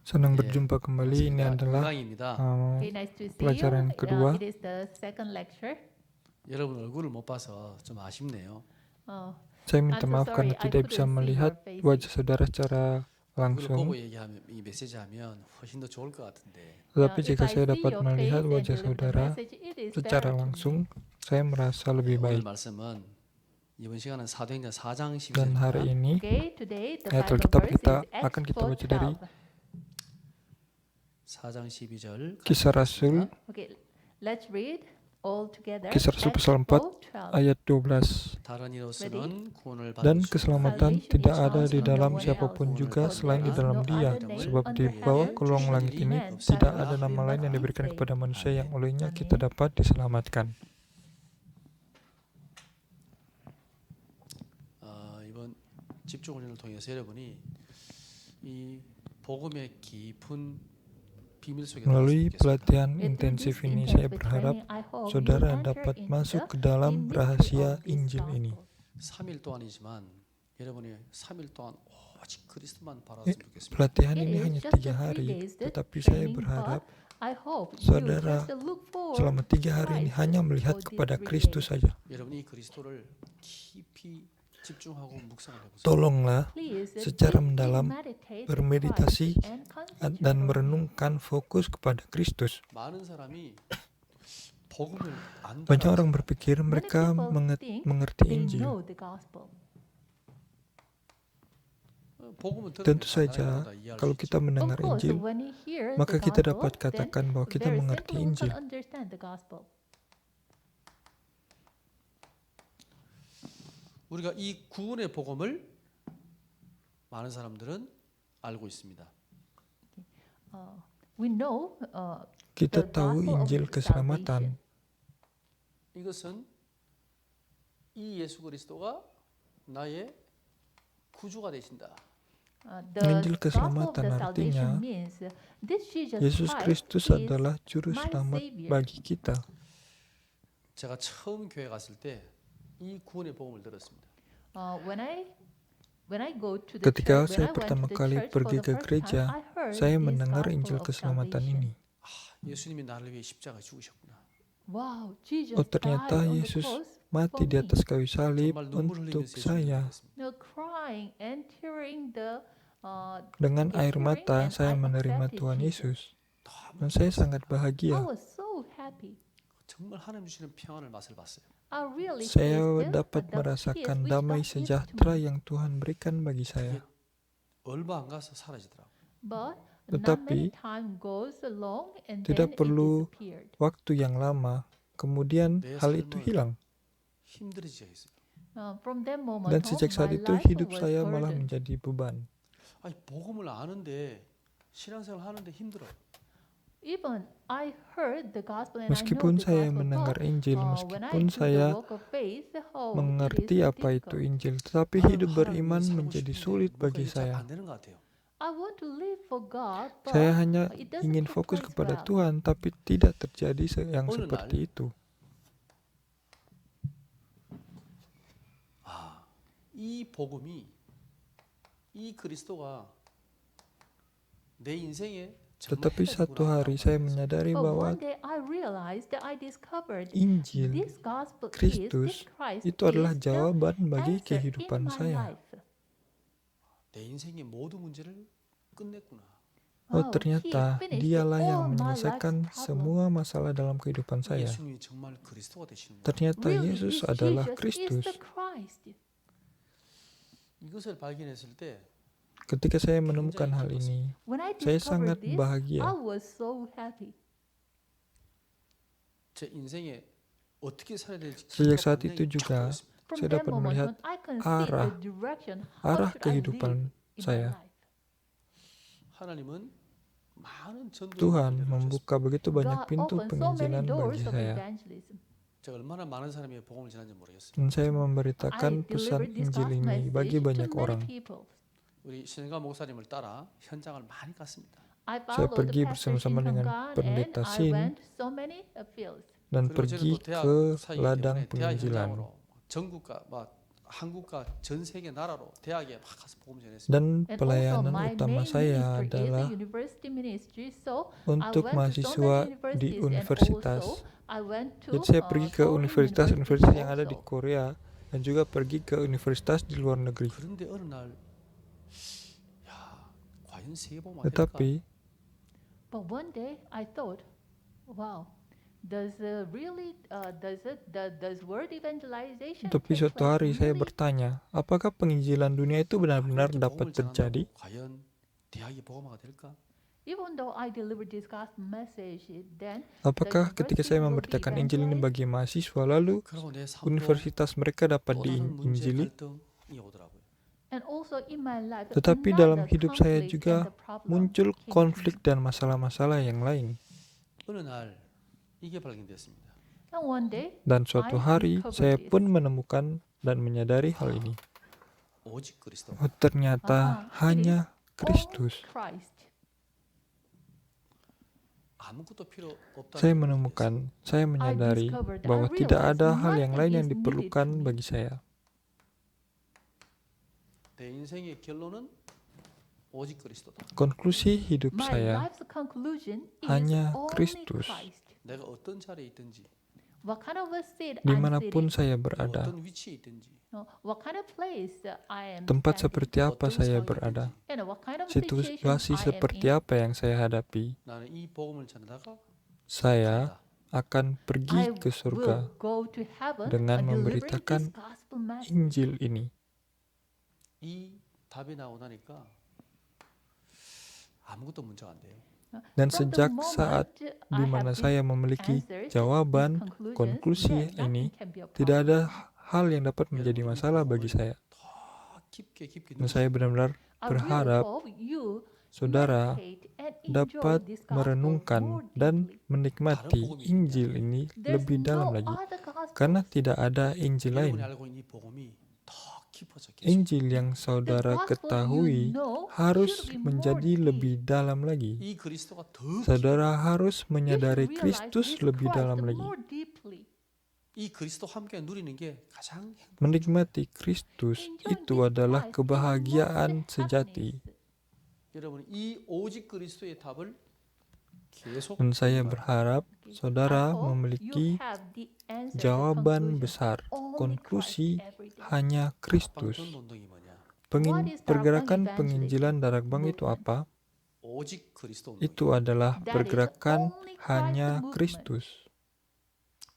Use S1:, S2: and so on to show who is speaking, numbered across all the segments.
S1: Senang
S2: 예,
S1: berjumpa kembali. Ini
S2: 반갑습니다.
S1: adalah
S2: 금강입니다.
S1: nice to see pelajaran you. kedua.
S3: It is the second lecture.
S2: 여러분 얼굴을 못 봐서 좀 아쉽네요.
S1: Saya minta
S3: I'm so
S1: maaf
S3: sorry,
S1: karena
S3: I
S1: tidak bisa
S3: couldn't see
S1: melihat
S3: your faces.
S1: wajah saudara secara
S2: 얼굴을
S1: langsung.
S2: 보고 얘기하면 이 메시지 하면 훨씬 더 좋을 것 같은데.
S1: Tetapi
S3: If
S1: jika
S3: I
S1: saya
S3: see
S1: dapat
S3: your
S1: melihat
S3: face and
S1: wajah
S3: deliver the
S1: saudara
S3: message, it is
S1: secara
S3: better to me.
S1: langsung, saya merasa lebih
S2: 오늘
S1: baik.
S2: 말씀은 이번 시간은 사도행전 4장
S1: Dan hari
S2: 12절입니다.
S1: ini
S3: Okay, today the
S1: ayat
S3: Bible
S1: Alkitab
S3: verse
S1: kita
S3: is Acts
S1: akan kita baca dari
S3: 4:12.
S2: 4장 12절.
S1: Kisah Rasul,
S3: Okay, let's read all together.
S1: Kisah Rasul
S3: Acts
S1: pasal 4
S3: 4:12.
S1: ayat 12.
S2: 다른 이로서는 구원을 받을
S1: Dan
S2: 수
S1: keselamatan
S3: Salvation
S1: tidak
S3: is
S1: ada
S3: found
S1: di
S3: in
S1: dalam
S3: no one
S1: siapapun
S3: else,
S1: juga
S3: for
S1: selain di
S3: there is
S1: dalam
S3: no
S1: Dia,
S3: other name
S1: sebab di
S3: under
S1: bawah
S3: heaven
S1: kolong
S3: given
S1: langit
S3: to
S1: ini
S3: men
S1: tidak
S3: by
S1: ada
S3: which
S1: nama
S3: we
S1: lain yang
S3: must be
S1: diberikan
S3: saved.
S1: kepada manusia yang olehnya
S3: Amin.
S1: kita dapat diselamatkan.
S2: 이번 집중 훈련을 통해서 여러분이 이 복음의 깊은 비밀 속에
S1: Melalui
S2: 들어갔으면 좋겠습니다.
S1: pelatihan
S3: With
S1: intensif
S3: this
S1: ini, saya
S3: intensive
S1: berharap
S3: training, I hope you
S1: saudara
S3: enter
S1: dapat
S3: into
S1: masuk ke
S3: the
S1: dalam
S3: mystery
S1: rahasia
S3: of this
S1: Injil ini.
S3: gospel.
S2: 3일 동안이지만 여러분이 3일 동안 오직 그리스도만 바라봤으면 좋겠습니다.
S1: Pelatihan
S3: It
S1: ini
S3: is
S1: hanya
S3: just
S1: 3
S3: a 3
S1: hari,
S3: days
S1: tetapi saya
S3: training,
S1: berharap
S3: but I hope you
S1: saudara
S3: just look forward
S1: selama 3 hari ini
S3: Christ
S1: hanya melihat
S3: for these
S1: kepada
S3: 3
S1: Kristus
S3: days.
S1: saja.
S2: 여러분이 그리스도를 깊이 집중하고 묵상을 해보세요.
S1: Tolonglah
S3: Please
S1: secara
S3: deeply
S1: mendalam
S3: meditate
S1: bermeditasi
S3: Christ and
S1: dan
S3: concentrate on Him.
S1: merenungkan fokus kepada Kristus.
S2: 많은 사람이 복음을 안다라고
S1: Banyak orang berpikir
S3: Many
S1: mereka
S3: people think
S1: mengerti
S3: they
S1: Injil.
S3: know the gospel.
S2: 복음은 들으면
S1: Tentu
S2: 간단하게
S1: saja,
S2: 다 이해할
S1: kalau
S2: 수
S1: kita
S2: 있죠.
S1: mendengar
S3: Of course,
S1: Injil,
S3: when you hear
S1: maka
S3: the
S1: kita
S3: gospel,
S1: dapat
S3: then
S1: katakan bahwa kita
S3: very
S1: mengerti
S3: simply we
S1: Injil.
S3: can understand the gospel.
S2: 우리가 이 구원의 복음을 많은 사람들은 알고 있습니다.
S3: We know
S1: Kita
S3: the
S1: tahu
S3: gospel of
S1: Injil keselamatan.
S2: 이것은 이 예수 그리스도가 나의 구주가 되신다.
S3: the
S1: Injil
S3: gospel of
S1: keselamatan
S3: the
S1: artinya,
S3: salvation means this Jesus
S1: Yesus
S3: Christ
S1: Kristus
S3: is
S1: adalah juru
S3: my
S1: selamat
S3: Savior.
S1: bagi kita.
S2: 제가 처음 교회 갔을 때 이 구원의 복음을 들었습니다.
S3: When I go to the
S1: Ketika
S3: church,
S1: saya
S3: when I went
S1: pertama
S3: to the
S1: kali
S3: church
S1: pergi
S3: for the
S1: ke
S3: first
S1: gereja,
S3: time, I heard
S1: saya
S3: this
S1: mendengar
S3: gospel
S1: Injil
S3: of
S1: keselamatan
S3: salvation.
S1: ini.
S2: 예수님이 나를 위해 십자가 죽으셨구나.
S3: Wow, Jesus
S1: Oh, ternyata
S3: died on the
S1: Yesus
S3: cross
S1: mati
S3: for
S1: di
S3: me.
S1: atas kayu salib
S2: 정말 눈물
S1: untuk
S2: 흘리면서 예수님을
S1: saya.
S2: 믿었습니다.
S3: No, crying and tearing the
S1: Dengan air
S3: hearing,
S1: mata
S3: and
S1: saya
S3: I
S1: menerima
S3: accepted
S1: Tuhan
S3: Jesus.
S1: Yesus.
S2: 너무
S1: Dan saya sangat
S3: I
S1: bahagia.
S3: was so happy.
S2: 정말 하나님 주시는 평안을 맛을 봤어요.
S3: I really
S1: Saya
S3: tasted
S1: dapat
S3: the
S1: merasakan
S3: peace which
S1: damai
S3: God gives to
S1: sejahtera
S3: me.
S1: yang Tuhan berikan bagi saya.
S2: 얼마 안 가서 사라지더라고.
S3: But not
S1: Tetapi,
S3: many time goes along and
S1: tidak
S3: then
S1: perlu
S3: it disappeared.
S1: waktu yang lama, kemudian
S2: 내
S1: hal itu
S2: 삶은
S1: hilang.
S2: 힘들어지게 했어요.
S3: From that moment
S1: Dan
S3: on,
S1: sejak saat
S3: my
S1: itu
S3: life
S1: hidup
S3: was
S1: saya malah
S3: burdened.
S1: menjadi beban.
S2: 아니 복음을 아는데 신앙생활 하는데 힘들어요.
S3: Even I heard the gospel and
S1: Meskipun
S3: I know the
S1: saya
S3: gospel,
S1: mendengar
S3: but
S1: Injil,
S3: when I
S1: meskipun
S3: do
S1: saya
S3: the work of faith, it
S1: mengerti
S3: is
S1: apa itu
S3: difficult.
S1: Injil, tetapi hidup beriman menjadi sulit bagi saya.
S2: 안 되는 것 같아요.
S3: I want to live for God, but
S1: Saya hanya
S3: it doesn't
S1: ingin
S3: take
S1: fokus
S3: place
S1: kepada
S3: well.
S1: Tuhan, tapi tidak terjadi yang
S2: 어느
S1: seperti
S2: 날,
S1: itu.
S2: 이 복음이 이 그리스도가 내 인생에
S1: Tetapi satu hari saya menyadari
S3: But
S1: bahwa
S3: one day I realized that I discovered
S1: Injil
S3: this gospel
S1: Kristus
S3: is, this Christ
S1: itu adalah
S3: is the
S1: jawaban bagi
S3: answer
S1: kehidupan
S3: in my
S1: saya.
S3: life.
S2: 내 인생의 모든 문제를 끝냈구나.
S1: Oh,
S3: He
S1: ternyata
S3: finished
S1: dialah
S3: all
S1: yang
S3: my
S1: menyelesaikan
S3: life's problem.
S1: semua masalah dalam kehidupan saya.
S2: 예수님이 정말 그리스도가 되시는구나.
S1: Ternyata
S3: Really,
S1: Yesus
S3: this
S1: adalah
S3: Jesus is
S1: Kristus.
S3: the Christ.
S2: 이것을 발견했을 때
S1: Ketika saya menemukan hal ini,
S3: When I
S1: saya
S3: discovered
S1: sangat
S3: this, I
S1: bahagia.
S3: was so happy.
S2: 제 인생에 어떻게 살아야 될지
S1: Sejak
S2: 길과
S1: saat
S2: 방향이
S1: itu juga
S2: 쫙 보였습니다.
S3: From
S1: saya
S3: that
S1: dapat
S3: moment
S1: melihat
S3: on, I can
S1: arah-
S3: see the direction how
S1: arah
S3: should I
S1: kehidupan
S3: live in
S1: saya.
S3: my life.
S2: 하나님은 많은 전도의
S1: Tuhan
S2: 길을
S1: membuka begitu banyak
S3: God
S1: pintu
S3: opened so many
S1: penginjilan
S3: doors
S1: bagi
S3: of
S1: saya.
S3: evangelism.
S2: 제가 얼마나 많은 사람이 복음을 전하는지 모르겠어요.
S1: Dan saya
S3: I
S1: memberitakan pesan
S3: delivered this
S1: Injil
S3: gospel
S1: ini bagi
S3: message
S1: banyak
S3: to many
S1: orang.
S3: people.
S2: 우리 신가 목사님을 따라 현장을 많이 갔습니다.
S3: I
S1: Saya
S3: followed
S1: pergi
S3: the pastor
S1: bersama-sama
S3: Shin
S1: dengan
S3: Hong-gan
S1: pendeta
S3: and I
S1: Shin
S3: went so many fields.
S1: dan
S2: 그리고 저는
S1: pergi
S2: 또 대학
S1: ke
S2: 사이기
S1: ladang
S2: 때문에 대학
S1: penginjilan.
S2: 현장으로 전국과 막 한국과 전 세계 나라로 대학에 막 가서 복음 전했습니다.
S1: Dan
S3: And also
S1: pelayanan
S3: my
S1: utama
S3: main
S1: saya
S3: ministry is
S1: adalah
S3: a university ministry. So
S1: untuk
S3: I went to so
S1: mahasiswa
S3: many
S1: di
S3: universities and
S1: universitas.
S3: also I went to
S1: Jadi saya pergi ke
S3: foreign
S1: universitas-universitas yang ada di
S3: also.
S1: Korea dan juga pergi ke universitas di luar negeri.
S2: 그런데 어느 날, 야, 과연 세계복음화 될까?
S1: Tetapi
S3: But one day I thought, wow, does word evangelization
S1: Tapi
S3: take
S1: suatu
S3: place
S1: hari saya
S3: really?
S1: bertanya, apakah penginjilan dunia itu benar-benar
S2: 이렇게
S1: dapat
S2: 복음을
S1: terjadi?
S2: 전한다고 과연 대학이 복음화가 될까?
S3: Even though I delivered this gospel message, then
S1: Apakah ketika saya
S3: university will be
S1: memberitakan Injil ini bagi mahasiswa, lalu
S2: 그리고 내 삶도
S1: universitas mereka dapat
S2: 또 다른 문제
S1: diinjili?
S2: 갈등이 오더라고요.
S3: and also in my life,
S1: Tetapi dalam hidup saya juga
S3: muncul
S1: muncul konflik dan masalah-masalah yang lain.
S2: 어느 날 이게 발견됐습니다.
S3: And one day,
S1: Dan suatu
S3: I
S1: hari
S3: discovered
S1: saya
S3: this.
S1: pun menemukan dan menyadari hal ini.
S2: 오직 그리스도.
S1: Oh, ternyata hanya Kristus.
S3: Only Christ.
S2: 아무것도 필요 없다는
S1: Saya
S2: 걸
S1: menemukan, saya menyadari bahwa tidak ada hal yang lain yang diperlukan bagi saya.
S2: 내 인생의 결론은 오직 그리스도다.
S1: Konklusi hidup
S3: My
S1: saya,
S3: life's conclusion is
S1: hanya
S3: only
S1: Kristus.
S3: Christ.
S2: 내가 어떤 자리에 있든지,
S3: What kind of a seat I'm
S1: dimanapun
S3: sitting,
S1: saya
S2: 또
S1: berada,
S2: 어떤 위치에 있든지,
S3: what kind of place I am
S1: tempat
S3: standing,
S1: seperti apa
S2: 어떤
S1: saya
S2: 상황이
S1: berada,
S2: 있든지,
S3: and what kind of
S1: situasi
S3: situation I
S1: seperti
S3: am in.
S1: apa yang saya hadapi,
S2: 나는 이 복음을 전하다가
S1: saya
S2: 간다.
S1: akan pergi
S3: I
S1: ke surga
S3: will go to heaven
S1: dengan
S3: delivering
S1: memberitakan
S3: this gospel message.
S1: Injil ini.
S2: 이 답이 나오고 나니까 아무것도 문제가 안 돼요.
S1: Dan
S3: From the
S1: sejak
S3: moment
S1: saat
S3: I
S1: di mana
S3: have
S1: saya
S3: these
S1: memiliki
S3: answers,
S1: jawaban
S3: these conclusions,
S1: konklusi
S3: then nothing
S1: ini,
S3: can be a
S1: tidak
S3: problem.
S1: ada hal yang dapat menjadi masalah bagi saya.
S2: 더 깊게
S1: Dan saya benar-benar
S3: I really
S1: berharap
S3: hope you
S1: saudara
S3: meditate and enjoy
S1: dapat
S3: this gospel
S1: merenungkan
S3: more
S1: dan
S3: deeply.
S1: menikmati Injil ini
S3: There's
S1: lebih dalam
S3: no
S1: lagi.
S3: other gospel.
S1: Karena tidak ada Injil lain.
S2: 여러분이 알고 있는 이 복음이 더 깊어져 계속.
S1: Injil yang saudara ketahui harus menjadi lebih dalam lagi.
S2: 이 그리스도가 더
S1: Saudara harus
S3: You should
S1: menyadari
S3: realize
S1: Kristus
S3: this
S1: lebih
S3: Christ
S1: dalam lagi.
S3: more deeply.
S2: 이 그리스도와 함께 누리는 게 가장 행복.
S1: Menikmati Kristus
S3: Enjoy
S1: itu
S3: this
S1: adalah
S3: Christ
S1: kebahagiaan
S3: in the most
S1: sejati.
S3: happiness.
S2: 여러분 이 오직 그리스도의 답을 계속
S1: Dan saya berharap
S3: Okay.
S1: saudara
S3: I hope
S1: memiliki
S3: you have the answer, the
S1: jawaban
S3: conclusion.
S1: besar.
S3: Only
S1: Konklusi
S3: Christ every day.
S1: hanya Kristus.
S2: 방전 운동이 뭐냐?
S3: What is
S1: Pergerakan
S3: Darabang
S1: penginjilan Darabang itu
S3: movement?
S1: apa?
S2: 오직 그리스도 운동.
S1: Itu adalah
S3: That is
S1: pergerakan
S3: only Christ
S1: hanya
S3: movement.
S1: Kristus.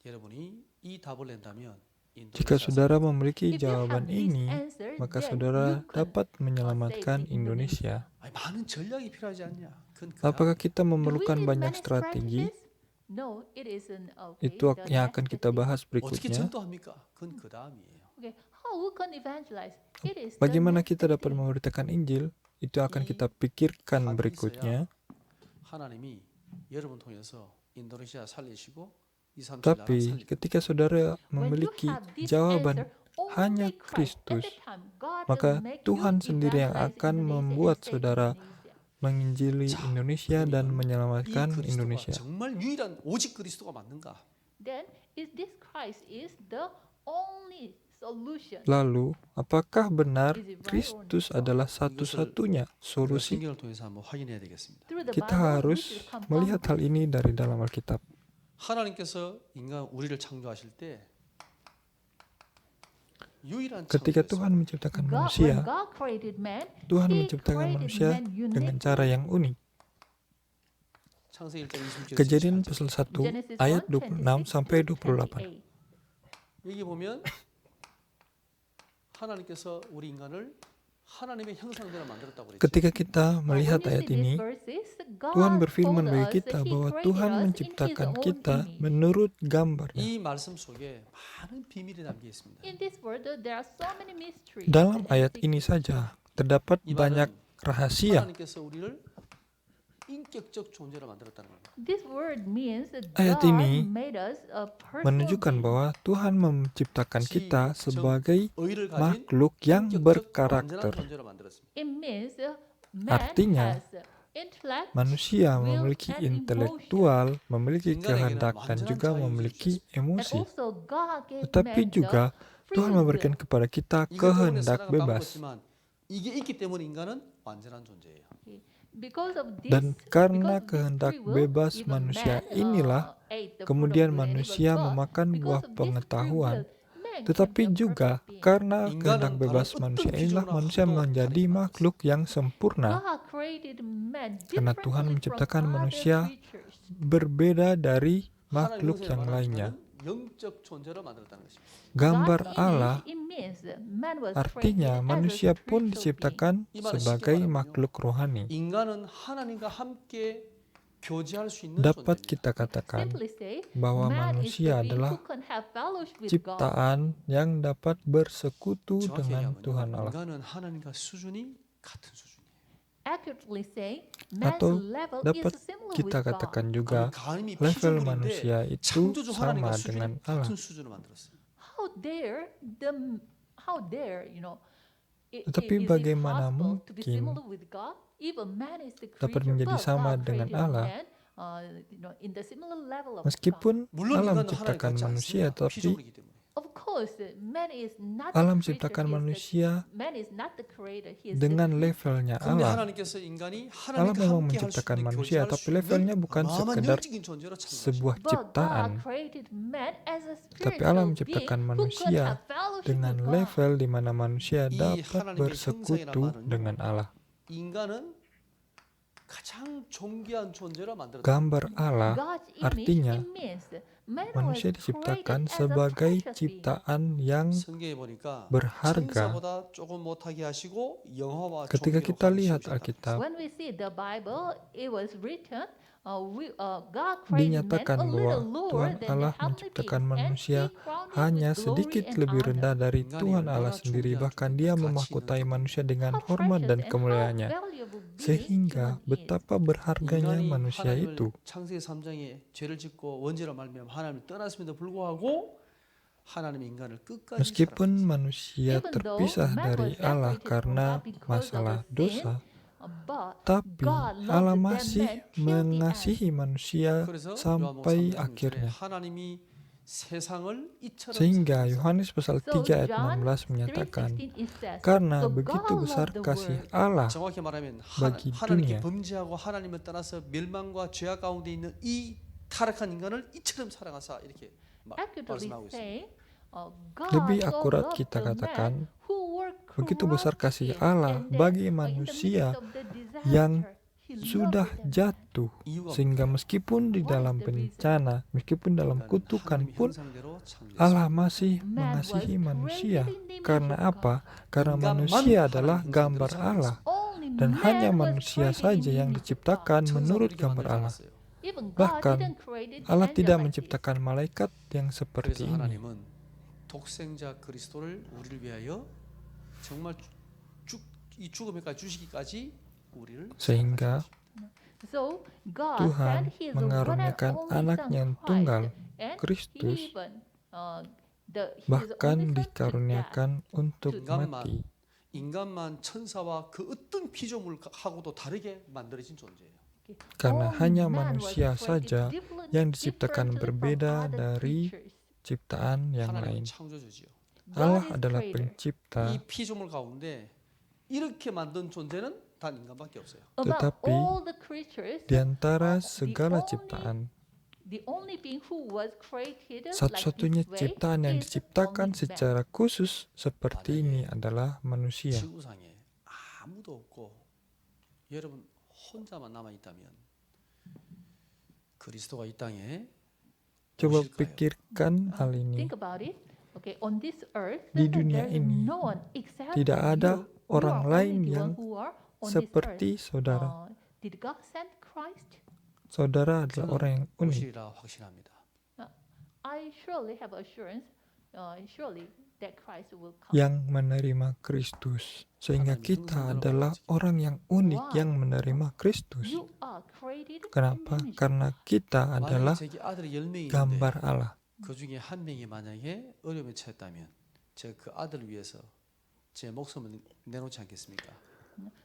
S2: 여러분이 이 답을 낸다면
S1: Jika
S2: 인도네시아
S1: saudara memiliki
S3: If you have
S1: jawaban
S3: this
S1: ini,
S3: answer,
S1: maka
S3: then
S1: saudara
S3: you can
S1: dapat menyelamatkan
S3: save
S1: Indonesia.
S2: 아니, 많은 전략이 필요하지 않냐? 그건
S1: Apakah kita
S3: Do we
S1: memerlukan
S3: need
S1: banyak
S3: many
S1: strategi?
S3: strategies? No, it isn't. Okay,
S1: Itu
S3: the
S1: yang
S3: next
S1: akan kita
S3: thing.
S1: bahas
S2: 어떻게
S1: berikutnya.
S2: 전도합니까? 그건 그 다음이에요.
S3: Okay, how we can evangelize? It is the
S1: Bagaimana
S3: next
S1: kita dapat
S3: thing.
S1: memberitakan Injil? Itu akan kita pikirkan berikutnya.
S2: 하나님이 여러분 통해서 인도네시아 살리시고 2, 3, 7 나라
S1: Tapi
S2: 살리고
S1: ketika saudara
S3: When you
S1: memiliki
S3: have this
S1: jawaban
S3: answer, only
S1: hanya
S3: Christ,
S1: Kristus,
S3: at the time, God
S1: maka
S3: will make
S1: Tuhan
S3: you
S1: sendiri yang
S3: evangelize
S1: akan
S3: Indonesia and
S1: membuat
S3: save
S1: saudara
S3: Indonesia.
S1: menginjili Indonesia dan
S2: 이
S1: menyelamatkan
S2: 그리스도가
S1: Indonesia.
S2: 정말 유일한 오직 그리스도가 맞는가?
S3: Then is this Christ is the only solution?
S1: Lalu, apakah benar
S3: Is it right or
S1: Kristus
S3: not?
S1: adalah satu-satunya
S2: 우리가
S1: solusi?
S2: 성경을 통해서 한번 확인해야 되겠습니다.
S3: Through the
S1: Kita
S3: Bible, we
S1: harus
S3: should confirm
S1: melihat hal ini dari dalam Alkitab.
S2: 하나님께서 인간 우리를 창조하실 때 유일한
S1: Ketika
S2: 창조였어요.
S1: Tuhan menciptakan
S3: when
S1: manusia,
S3: God created man,
S1: Tuhan
S3: He
S1: menciptakan
S3: created
S1: manusia
S3: man
S1: dengan
S3: uniquely.
S1: cara yang unik.
S2: 창세기 1장 27절
S1: Kejadian
S2: 28절.
S1: pasal 1
S3: Genesis
S1: ayat
S3: 1,
S1: 26 sampai 28.
S3: 28.
S2: 여기 보면 하나님께서 우리 인간을 하나님의 형상대로 만들었다고 그랬죠.
S1: Ketika kita
S3: When
S1: melihat
S3: you see
S1: ayat
S3: these
S1: ini,
S3: verses,
S1: Tuhan
S3: God
S1: berfirman
S3: told
S1: bagi
S3: us
S1: kita
S3: that He
S1: bahwa
S3: created
S1: Tuhan
S3: us in His
S1: menciptakan
S3: own
S1: kita
S3: image.
S1: menurut gambarnya.
S2: 이 말씀 속에 많은 비밀이 담겨 있습니다.
S3: In this word, there are so many mysteries.
S1: Dalam
S3: and
S1: ayat
S3: secrets.
S1: ini saja terdapat
S2: 이
S1: banyak
S2: 말은
S1: rahasia.
S2: 하나님께서 우리를 인격적 존재로 만들었다는 겁니다.
S3: This word means that
S1: Ayat
S3: God
S1: ini
S3: made us a personal
S1: menunjukkan
S3: being.
S1: bahwa Tuhan menciptakan kita sebagai
S2: 의를 가진
S1: makhluk yang
S2: 인격적 완전한
S1: berkarakter.
S2: 존재로 만들었습니다.
S3: It means man
S1: Artinya,
S3: has intellect,
S1: Manusia
S3: will,
S1: memiliki
S3: and
S1: intelektual, memiliki
S2: 인간에게는
S1: kehendak, dan
S2: 완전한
S1: juga
S2: 자유를
S1: memiliki
S3: and
S1: emosi.
S3: also God gave
S1: Tetapi
S3: man
S1: juga
S3: free
S1: Tuhan
S3: will.
S1: memberikan kepada kita
S2: 이것 때문에
S1: kehendak
S2: 사람은
S1: bebas.
S2: 바꿨지만 이게 있기 때문에 인간은 완전한 존재예요.
S3: Okay. Because of this,
S1: Dan karena
S3: because of this
S1: kehendak
S3: free will,
S1: bebas
S3: even
S1: manusia
S3: man,
S1: inilah,
S3: ate the fruit of
S1: kemudian
S3: good and evil,
S1: manusia
S3: but
S1: memakan
S3: because
S1: buah
S3: of this free
S1: pengetahuan.
S3: will, man can
S1: Tetapi
S3: be a
S1: juga
S3: perfect being.
S1: karena kehendak
S2: 인간은
S1: bebas
S2: 다른
S1: manusia
S2: 어떤
S1: inilah
S2: 기준으로
S1: manusia
S2: 하도
S1: menjadi
S2: 다르게
S1: makhluk yang sempurna.
S3: God created man
S1: Karena Tuhan
S3: differently from
S1: menciptakan
S3: other
S1: manusia
S3: creatures.
S1: berbeda dari
S2: 하나님
S1: makhluk
S2: 형상에
S1: yang
S2: 말하는
S1: lainnya.
S2: 인간은 영적 존재로 만들었다는 것입니다.
S1: Gambar
S3: God's
S1: Allah
S3: image, it means that man was
S1: artinya
S3: created as a
S1: manusia pun
S3: spiritual being.
S1: diciptakan
S2: 이 말은 쉽게
S1: sebagai
S2: 말하면요.
S1: makhluk rohani.
S2: 인간은 하나님과 함께 교제할 수 있는
S1: Dapat
S2: 존재입니다.
S1: kita katakan
S3: Simply say,
S1: bahwa
S3: man is the
S1: manusia
S3: being
S1: adalah
S3: who can have fellowship with God.
S1: ciptaan yang dapat bersekutu
S2: 정확히
S1: dengan Tuhan
S2: 얘기하면요.
S1: Allah.
S2: 인간은 하나님과 수준이 같은 수준이에요.
S3: Accurately say, man's
S1: Atau
S3: level
S1: dapat
S3: is similar
S1: kita
S3: with God.
S1: katakan juga
S2: 가늠이
S1: level
S2: 피조물인데
S1: manusia itu
S2: 창조주 하나님과
S1: sama
S2: 수준이
S1: dengan Allah.
S2: 같은 수준을 만들었어요.
S3: How dare,
S1: Tetapi
S3: is it
S1: bagaimana
S3: possible to be
S1: mungkin
S3: similar with God? Even man is the
S1: dapat
S3: creature,
S1: menjadi
S3: but
S1: sama
S3: God
S1: dengan
S3: created
S1: Allah?
S3: man, in the similar level of God.
S1: Meskipun
S2: 물론
S1: Allah
S2: 인간은 하나님
S1: menciptakan
S2: 같지
S1: manusia,
S2: 않습니다.
S1: tapi
S2: 피조물이기 때문에.
S3: Of course, man is not
S1: Allah
S3: the creature,
S1: menciptakan
S3: he is
S1: manusia
S3: man is not the creator, he is
S1: dengan
S3: the creature.
S1: levelnya
S2: 근데
S1: Allah.
S2: 하나님께서 인간이
S1: Allah
S2: 하나님과
S1: memang
S2: 함께 할 수
S1: menciptakan
S2: 있는
S1: manusia,
S2: 교제할
S1: tapi
S2: 수
S1: levelnya
S2: 있는
S1: bukan
S2: 어마어마한
S1: sekedar
S2: 영적인 존재로 창조하셨어요.
S1: sebuah
S3: But
S1: ciptaan,
S3: God created man as a
S1: tapi
S3: spiritual
S1: Allah
S3: being
S1: menciptakan
S3: who could
S1: manusia
S3: have fellowship
S1: dengan
S3: with God.
S1: level di mana manusia
S2: 이
S1: dapat
S2: 하나님의
S1: bersekutu
S2: 형상이란 말은요.
S1: dengan Allah.
S2: 인간은 가장 존귀한 존재로 만들었다.
S1: Gambar Allah
S3: God's image,
S1: artinya
S3: it means man
S1: manusia
S3: was
S1: diciptakan
S3: created as a
S1: sebagai
S3: precious being.
S1: ciptaan yang
S2: 성경에 보니까
S1: berharga.
S2: 천사보다 조금 못하게 하시고 영화와
S1: Ketika
S2: 종기로
S1: kita
S2: 가르쳐
S1: lihat
S2: 주셨다.
S1: Alkitab,
S3: When we see the Bible, it was written, God created man
S1: dinyatakan
S3: a
S1: bahwa
S3: little lower
S1: Tuhan
S3: than
S1: Allah
S3: the heavenly
S1: menciptakan
S3: beings, and
S1: manusia
S3: He crowned him
S1: hanya
S3: with glory
S1: sedikit
S3: and
S1: lebih
S3: honor.
S1: rendah dari
S2: 인간이
S1: Tuhan Allah
S2: 얼마나
S1: sendiri,
S2: 존귀한
S1: bahkan
S2: 존재,
S1: Dia
S2: 가치
S1: memahkotai
S2: 있는
S1: manusia dengan
S3: How
S1: hormat
S3: precious
S1: dan
S3: and how
S1: kemuliaannya.
S3: valuable being
S1: Sehingga
S3: human is.
S1: betapa berharganya
S2: 인간이
S1: manusia
S2: 하나님을
S1: itu.
S2: 창세기 3장에 죄를 짓고 원죄로 말미암아 하나님을 떠났음에도 불구하고 하나님의 인간을 끝까지
S1: Meskipun
S2: 사랑하셨어요.
S1: manusia
S3: Even though
S1: terpisah
S3: man
S1: dari
S3: was
S1: Allah
S3: separated from
S1: karena
S3: God because of
S1: masalah
S3: the sin,
S1: dosa,
S3: but
S1: tapi
S3: God loved
S1: Allah
S3: them
S1: masih
S3: man till the end.
S1: mengasihi manusia
S2: 그래서 요한복음
S1: sampai
S2: 3장 6절에
S1: akhirnya.
S2: 하나님이 세상을 이처럼
S1: Sehingga
S2: 사랑하셨다.
S1: Yohanes pasal
S3: So
S1: 3 ayat
S3: John
S1: 16 menyatakan,
S3: 3:16 it says,
S1: karena
S3: so
S1: begitu
S3: God
S1: besar
S3: loved the
S1: kasih
S3: world.
S1: Allah
S2: 정확히 말하면
S1: bagi
S2: 하나님께
S1: dunia,
S2: 범죄하고 하나님을 떠나서 멸망과 죄악 가운데 있는 이 타락한 인간을 이처럼 사랑하사 이렇게
S3: Accurately
S2: 말씀하고 있습니다.
S3: say, God
S1: lebih
S3: so
S1: akurat
S3: loved
S1: kita
S3: the man
S1: katakan,
S3: who were
S1: begitu besar
S3: corrupt
S1: kasih
S3: sin,
S1: Allah
S3: and then,
S1: bagi
S3: in the
S1: manusia
S3: midst of the disaster,
S1: yang
S3: He
S1: sudah
S3: loved them.
S1: jatuh,
S2: 이유가
S1: sehingga meskipun di
S3: What is
S1: dalam
S3: the reason?
S1: bencana, meskipun dalam
S2: 인간은
S1: kutukan
S2: 하나님의
S1: pun,
S2: 형상대로 창조했습니다.
S1: Allah masih
S3: Man
S1: mengasihi
S3: was
S1: manusia.
S3: created in the image
S1: Karena
S3: of
S1: apa? Karena
S2: Ingaman
S1: manusia
S2: haram
S1: adalah
S2: yang
S1: gambar
S2: sendiri
S1: Allah,
S3: Only
S1: dan hanya
S3: man was
S1: manusia
S3: created in
S1: saja
S3: the
S1: yang
S3: image of God.
S1: diciptakan menurut
S2: 천사도 이렇게
S1: gambar
S2: 만들지
S1: Allah.
S2: 않았어요.
S3: Even God
S1: Bahkan
S3: didn't create
S1: Allah
S3: angel
S1: tidak
S3: like this.
S1: menciptakan malaikat yang
S2: 그래서
S1: seperti ini.
S2: 하나님은 독생자 그리스도를 우리를 위하여 정말 이 죽음에까지 주시기까지 우리를
S1: Sehingga
S2: 사랑하셨습니다.
S3: So God
S1: Tuhan
S3: sent His one and
S1: mengaruniakan
S3: only
S1: anaknya yang
S3: Son
S1: tunggal,
S3: Christ, and
S1: Kristus,
S3: He even His
S1: bahkan
S3: only Son to
S1: dikaruniakan untuk
S2: 인간만
S1: mati.
S2: 인간만 천사와 그 어떤 피조물하고도 다르게 만들어진 존재예요.
S3: die.
S1: Karena
S3: Only
S1: hanya
S3: man was
S1: manusia
S3: created
S1: saja yang diciptakan
S3: differently from
S1: berbeda
S3: other
S1: dari
S3: creatures.
S1: ciptaan yang
S2: 하나님은
S1: lain.
S2: 창조주지요.
S3: God
S1: Allah
S3: is
S1: adalah
S3: creator.
S1: pencipta,
S2: 이 피조물 가운데 이렇게 만든 존재는 단 인간밖에 없어요.
S3: Among
S1: Tetapi
S3: all the creatures,
S1: di antara
S3: the
S1: segala
S3: only
S1: ciptaan,
S3: the only being who was created
S1: satu-satunya
S3: like this way
S1: ciptaan yang
S3: is
S1: diciptakan
S3: only man.
S1: secara khusus seperti ini adalah manusia.
S2: 지구상에 아무도 없고 여러분 혼자만 남아 있다면 그리스도가 이 땅에
S1: Coba
S2: 오실까요?
S1: pikirkan hal ini.
S3: Think about it. Okay, on this earth,
S1: Di dunia
S3: there's
S1: ini,
S3: no one except
S1: tidak ada
S3: you.
S1: orang
S3: You are
S1: lain
S3: only the
S1: yang
S3: one who are on
S1: seperti
S3: this earth.
S1: saudara.
S3: Did God send Christ?
S1: Saudara adalah orang yang unik.
S2: 오시리라 확신합니다.
S3: I surely have assurance, surely that Christ will come.
S1: Yang menerima Kristus, sehingga kita adalah orang yang unik yang menerima Kristus.
S3: You are created
S1: Kenapa?
S3: in the image.
S1: Karena kita adalah
S2: 만약에 제게 아들이 10명이 있는데
S1: gambar Allah.
S2: 그 중에 한 명이 만약에 어려움에 처했다면 제가 그 아들을 위해서 제 목숨을 내놓지 않겠습니까?